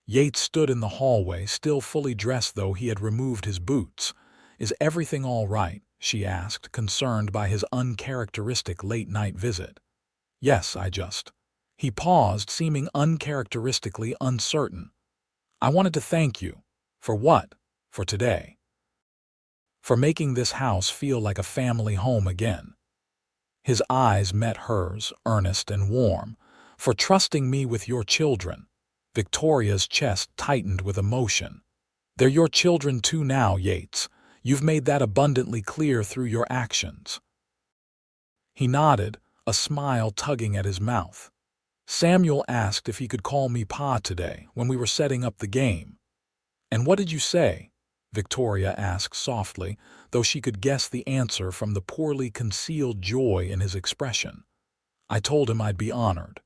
Yates stood in the hallway, still fully dressed though he had removed his boots. "Is everything all right?" she asked, concerned by his uncharacteristic late-night visit. "Yes, I just—" He paused, seeming uncharacteristically uncertain. "I wanted to thank you." "For what?" "For today. For making this house feel like a family home again." His eyes met hers, earnest and warm. "For trusting me with your children." Victoria's chest tightened with emotion. "They're your children too now, Yates. You've made that abundantly clear through your actions." He nodded, a smile tugging at his mouth. "Samuel asked if he could call me Pa today when we were setting up the game." "And what did you say?" Victoria asked softly, though she could guess the answer from the poorly concealed joy in his expression. "I told him I'd be honored."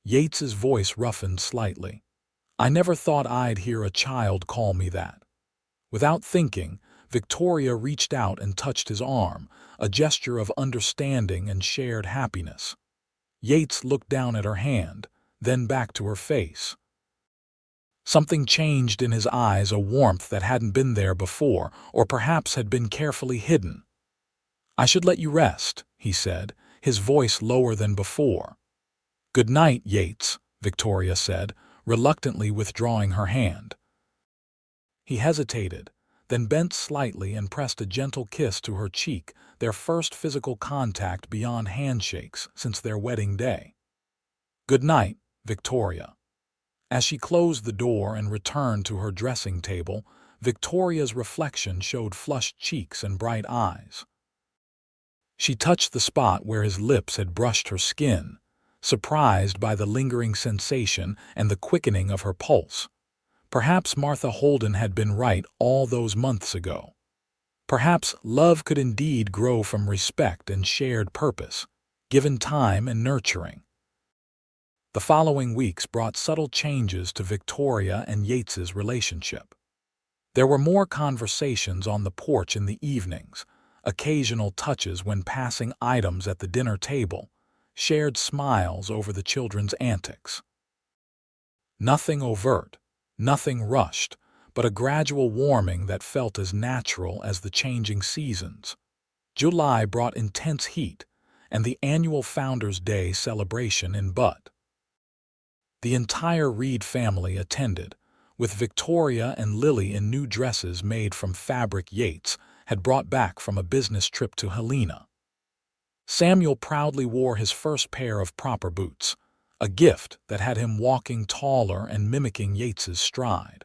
Yates's voice roughened slightly. "I never thought I'd hear a child call me that." Without thinking, Victoria reached out and touched his arm, a gesture of understanding and shared happiness. Yates looked down at her hand, then back to her face. Something changed in his eyes, a warmth that hadn't been there before, or perhaps had been carefully hidden. "I should let you rest," he said, his voice lower than before. "Good night, Yates," Victoria said, reluctantly withdrawing her hand. He hesitated, then bent slightly and pressed a gentle kiss to her cheek, their first physical contact beyond handshakes since their wedding day. "Good night, Victoria." As she closed the door and returned to her dressing table, Victoria's reflection showed flushed cheeks and bright eyes. She touched the spot where his lips had brushed her skin, surprised by the lingering sensation and the quickening of her pulse. Perhaps Martha Holden had been right all those months ago. Perhaps love could indeed grow from respect and shared purpose, given time and nurturing. The following weeks brought subtle changes to Victoria and Yates's relationship. There were more conversations on the porch in the evenings, occasional touches when passing items at the dinner table, shared smiles over the children's antics. Nothing overt, nothing rushed, but a gradual warming that felt as natural as the changing seasons. July brought intense heat, and the annual Founders' Day celebration in Butte. The entire Reed family attended, with Victoria and Lily in new dresses made from fabric Yates had brought back from a business trip to Helena. Samuel proudly wore his first pair of proper boots, a gift that had him walking taller and mimicking Yates's stride.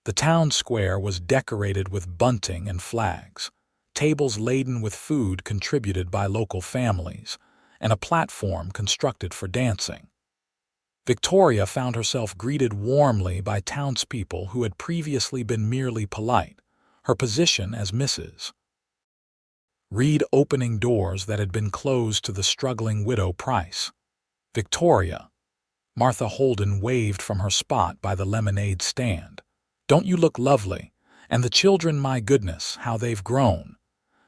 The town square was decorated with bunting and flags, tables laden with food contributed by local families, and a platform constructed for dancing. Victoria found herself greeted warmly by townspeople who had previously been merely polite, her position as Mrs. Reed opening doors that had been closed to the struggling widow Price. "Victoria." Martha Holden waved from her spot by the lemonade stand. "Don't you look lovely? And the children, my goodness, how they've grown."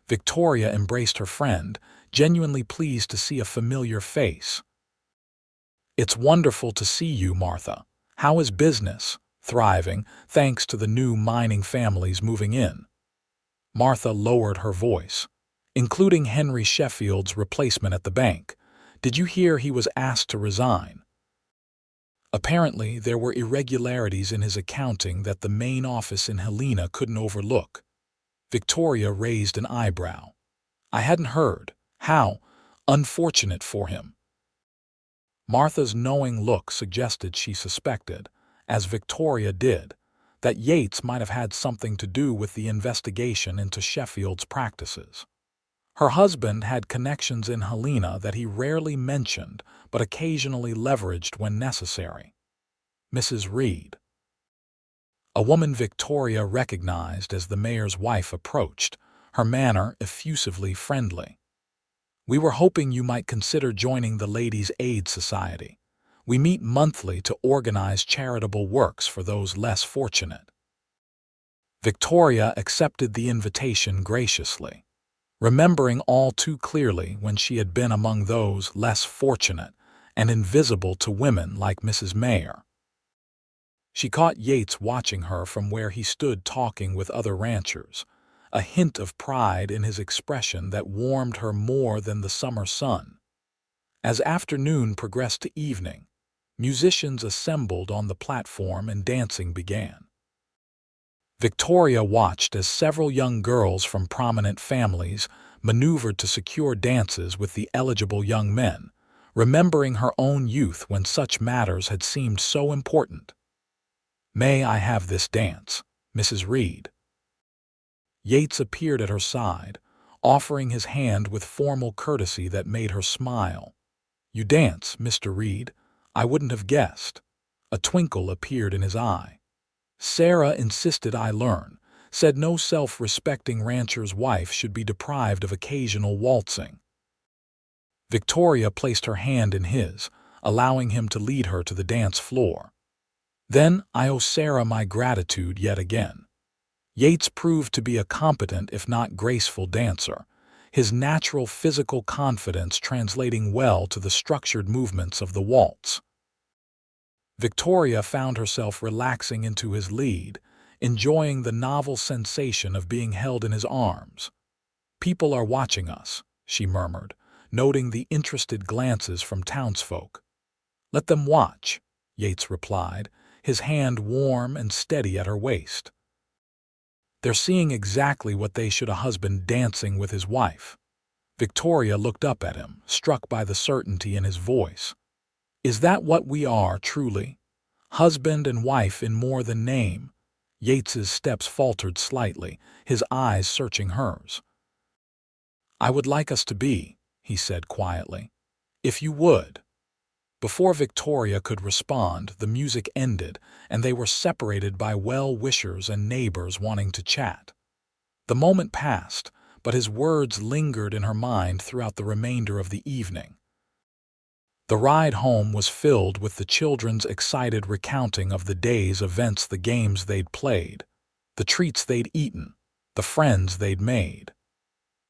Victoria embraced her friend, genuinely pleased to see a familiar face. "It's wonderful to see you, Martha. How is business?" "Thriving, thanks to the new mining families moving in." Martha lowered her voice. "Including Henry Sheffield's replacement at the bank. Did you hear he was asked to resign?" Apparently, there were irregularities in his accounting that the main office in Helena couldn't overlook. Victoria raised an eyebrow. "I hadn't heard. How unfortunate for him." Martha's knowing look suggested she suspected, as Victoria did, that Yates might have had something to do with the investigation into Sheffield's practices. Her husband had connections in Helena that he rarely mentioned but occasionally leveraged when necessary. Mrs. Reed, a woman Victoria recognized as the mayor's wife, approached, her manner effusively friendly. "We were hoping you might consider joining the Ladies' Aid Society. We meet monthly to organize charitable works for those less fortunate." Victoria accepted the invitation graciously, remembering all too clearly when she had been among those less fortunate and invisible to women like Mrs. Mayer. She caught Yates watching her from where he stood talking with other ranchers, a hint of pride in his expression that warmed her more than the summer sun. As afternoon progressed to evening, musicians assembled on the platform and dancing began. Victoria watched as several young girls from prominent families maneuvered to secure dances with the eligible young men, remembering her own youth when such matters had seemed so important. "May I have this dance, Mrs. Reed?" Yates appeared at her side, offering his hand with formal courtesy that made her smile. "You dance, Mr. Reed? I wouldn't have guessed." A twinkle appeared in his eye. "Sarah insisted I learn, said no self-respecting rancher's wife should be deprived of occasional waltzing." Victoria placed her hand in his, allowing him to lead her to the dance floor. "Then I owe Sarah my gratitude yet again." Yates proved to be a competent if not graceful dancer, his natural physical confidence translating well to the structured movements of the waltz. Victoria found herself relaxing into his lead, enjoying the novel sensation of being held in his arms. "People are watching us," she murmured, noting the interested glances from townsfolk. "Let them watch," Yates replied, his hand warm and steady at her waist. "They're seeing exactly what they should, a husband dancing with his wife." Victoria looked up at him, struck by the certainty in his voice. "Is that what we are, truly? Husband and wife in more than name?" Yates's steps faltered slightly, his eyes searching hers. "I would like us to be," he said quietly. "If you would." Before Victoria could respond, the music ended, and they were separated by well-wishers and neighbors wanting to chat. The moment passed, but his words lingered in her mind throughout the remainder of the evening. The ride home was filled with the children's excited recounting of the day's events, the games they'd played, the treats they'd eaten, the friends they'd made.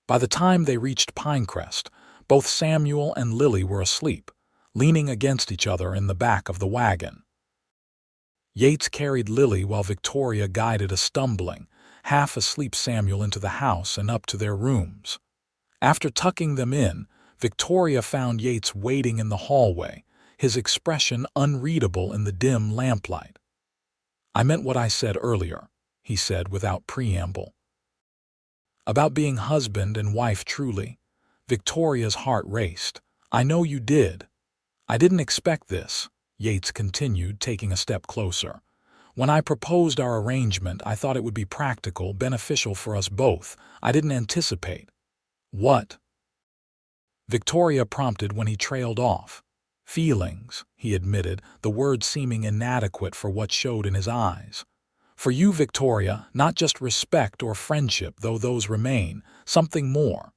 By the time they reached Pinecrest, both Samuel and Lily were asleep, leaning against each other in the back of the wagon. Yates carried Lily while Victoria guided a stumbling, half-asleep Samuel into the house and up to their rooms. After tucking them in, Victoria found Yates waiting in the hallway, his expression unreadable in the dim lamplight. "I meant what I said earlier," he said without preamble. "About being husband and wife truly." Victoria's heart raced. "I know you did." "I didn't expect this," Yates continued, taking a step closer. "When I proposed our arrangement, I thought it would be practical, beneficial for us both. I didn't anticipate." "What?" Victoria prompted when he trailed off. "Feelings," he admitted, the words seeming inadequate for what showed in his eyes. "For you, Victoria, not just respect or friendship, though those remain, something more."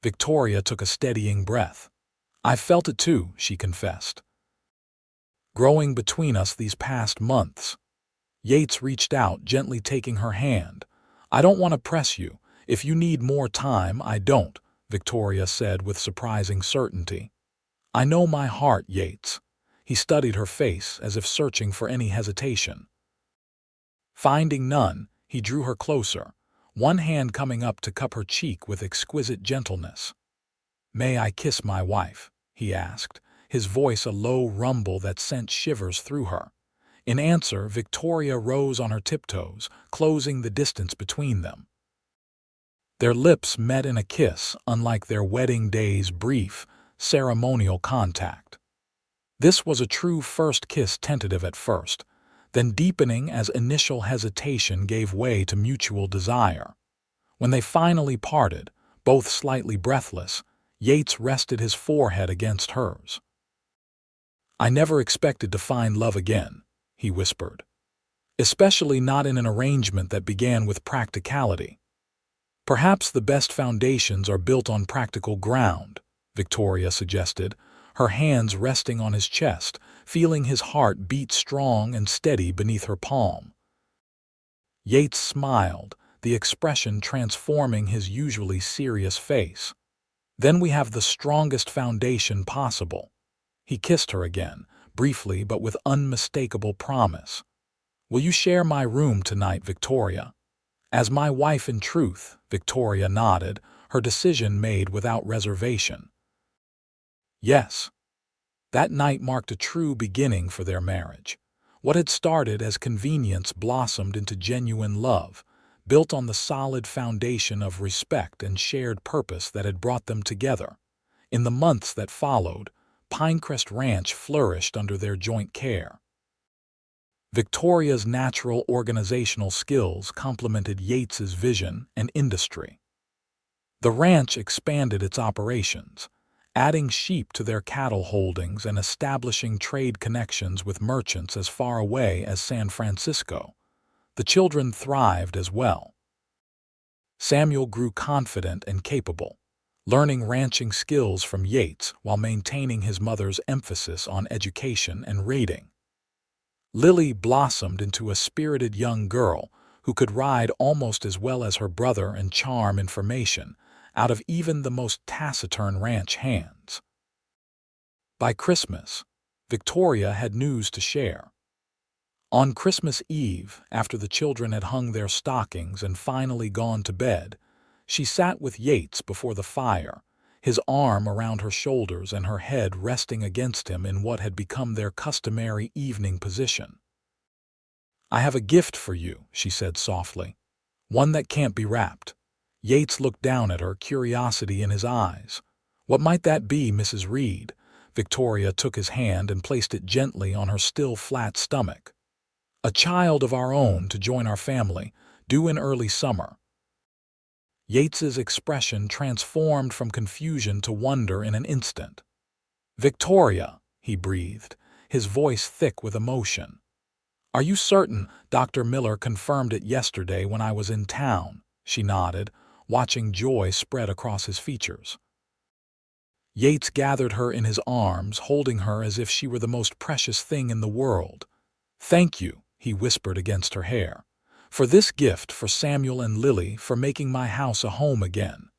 Victoria took a steadying breath. "I felt it too," she confessed. "Growing between us these past months." Yates reached out, gently taking her hand. "I don't want to press you. If you need more time, I don't," Victoria said with surprising certainty. "I know my heart, Yates." He studied her face as if searching for any hesitation. Finding none, he drew her closer, one hand coming up to cup her cheek with exquisite gentleness. "May I kiss my wife?" he asked, his voice a low rumble that sent shivers through her. In answer, Victoria rose on her tiptoes, closing the distance between them. Their lips met in a kiss, unlike their wedding day's brief, ceremonial contact. This was a true first kiss, tentative at first, then deepening as initial hesitation gave way to mutual desire. When they finally parted, both slightly breathless, Yates rested his forehead against hers. "I never expected to find love again," he whispered. "Especially not in an arrangement that began with practicality." "Perhaps the best foundations are built on practical ground," Victoria suggested, her hands resting on his chest, feeling his heart beat strong and steady beneath her palm. Yates smiled, the expression transforming his usually serious face. "Then we have the strongest foundation possible." He kissed her again, briefly but with unmistakable promise. "Will you share my room tonight, Victoria?" "As my wife in truth," Victoria nodded, her decision made without reservation. Yes. That night marked a true beginning for their marriage. What had started as convenience blossomed into genuine love, built on the solid foundation of respect and shared purpose that had brought them together. In the months that followed, Pinecrest Ranch flourished under their joint care. Victoria's natural organizational skills complemented Yates's vision and industry. The ranch expanded its operations, adding sheep to their cattle holdings and establishing trade connections with merchants as far away as San Francisco. The children thrived as well. Samuel grew confident and capable, learning ranching skills from Yates while maintaining his mother's emphasis on education and reading. Lily blossomed into a spirited young girl who could ride almost as well as her brother and charm information out of even the most taciturn ranch hands. By Christmas, Victoria had news to share. On Christmas Eve, after the children had hung their stockings and finally gone to bed, she sat with Yates before the fire, his arm around her shoulders and her head resting against him in what had become their customary evening position. "I have a gift for you," she said softly. "One that can't be wrapped." Yates looked down at her, curiosity in his eyes. "What might that be, Mrs. Reed?" Victoria took his hand and placed it gently on her still flat stomach. "A child of our own to join our family, due in early summer." Yates's expression transformed from confusion to wonder in an instant. "Victoria," he breathed, his voice thick with emotion. "Are you certain? Dr. Miller confirmed it yesterday when I was in town," she nodded, watching joy spread across his features. Yates gathered her in his arms, holding her as if she were the most precious thing in the world. "Thank you," he whispered against her hair, "for this gift, for Samuel and Lily, for making my house a home again."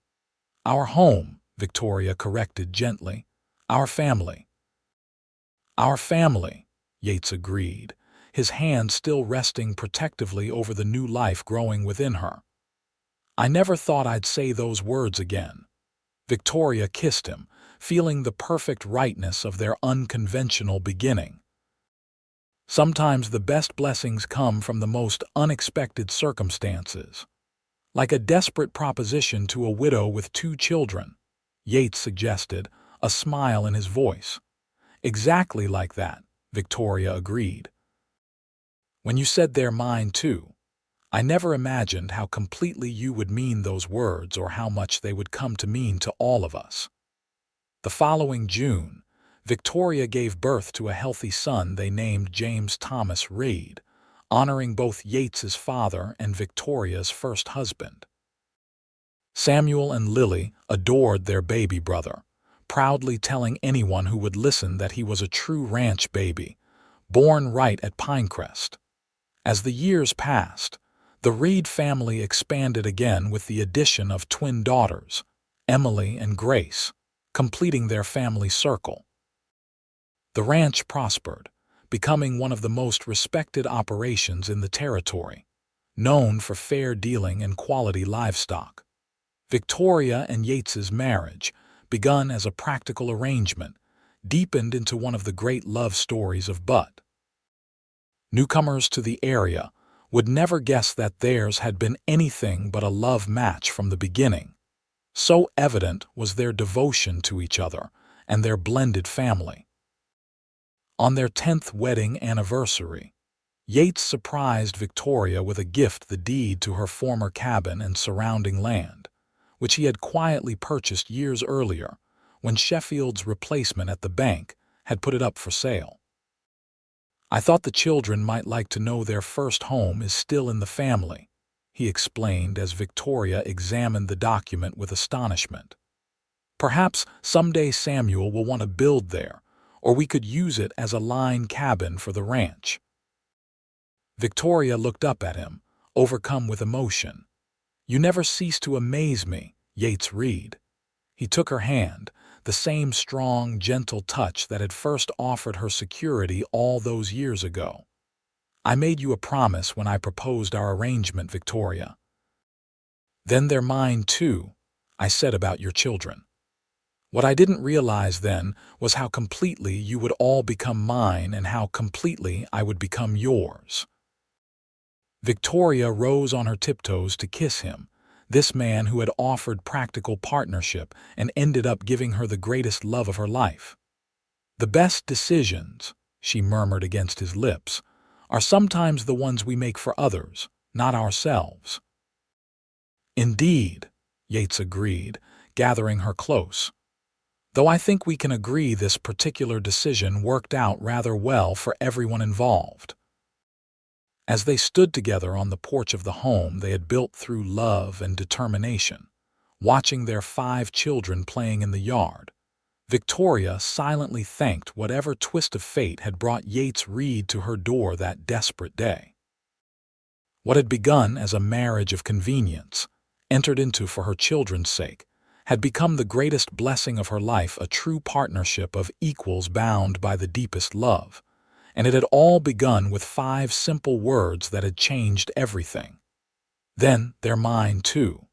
"Our home," Victoria corrected gently. "Our family." "Our family," Yates agreed, his hand still resting protectively over the new life growing within her. "I never thought I'd say those words again." Victoria kissed him, feeling the perfect rightness of their unconventional beginning. Sometimes the best blessings come from the most unexpected circumstances. "Like a desperate proposition to a widow with 2 children," Yates suggested, a smile in his voice. "Exactly like that," Victoria agreed. "When you said they're mine too, I never imagined how completely you would mean those words or how much they would come to mean to all of us." The following June, Victoria gave birth to a healthy son they named James Thomas Reed, honoring both Yates's father and Victoria's first husband. Samuel and Lily adored their baby brother, proudly telling anyone who would listen that he was a true ranch baby, born right at Pinecrest. As the years passed, the Reed family expanded again with the addition of twin daughters, Emily and Grace, completing their family circle. The ranch prospered, becoming one of the most respected operations in the territory, known for fair dealing and quality livestock. Victoria and Yates's marriage, begun as a practical arrangement, deepened into one of the great love stories of Butte. Newcomers to the area would never guess that theirs had been anything but a love match from the beginning. So evident was their devotion to each other and their blended family. On their 10th wedding anniversary, Yates surprised Victoria with a gift, the deed to her former cabin and surrounding land, which he had quietly purchased years earlier when Sheffield's replacement at the bank had put it up for sale. "I thought the children might like to know their first home is still in the family," he explained as Victoria examined the document with astonishment. "Perhaps someday Samuel will want to build there, or we could use it as a line cabin for the ranch." Victoria looked up at him, overcome with emotion. "You never cease to amaze me, Yates Reed." He took her hand, the same strong, gentle touch that had first offered her security all those years ago. "I made you a promise when I proposed our arrangement, Victoria." "Then they're mine too," I said about your children. "What I didn't realize then was how completely you would all become mine and how completely I would become yours." Victoria rose on her tiptoes to kiss him, this man who had offered practical partnership and ended up giving her the greatest love of her life. "The best decisions," she murmured against his lips, "are sometimes the ones we make for others, not ourselves." "Indeed," Yates agreed, gathering her close. "Though I think we can agree this particular decision worked out rather well for everyone involved." As they stood together on the porch of the home they had built through love and determination, watching their 5 children playing in the yard, Victoria silently thanked whatever twist of fate had brought Yates Reed to her door that desperate day. What had begun as a marriage of convenience, entered into for her children's sake, had become the greatest blessing of her life, a true partnership of equals bound by the deepest love. And it had all begun with 5 simple words that had changed everything. "Then they're mine too."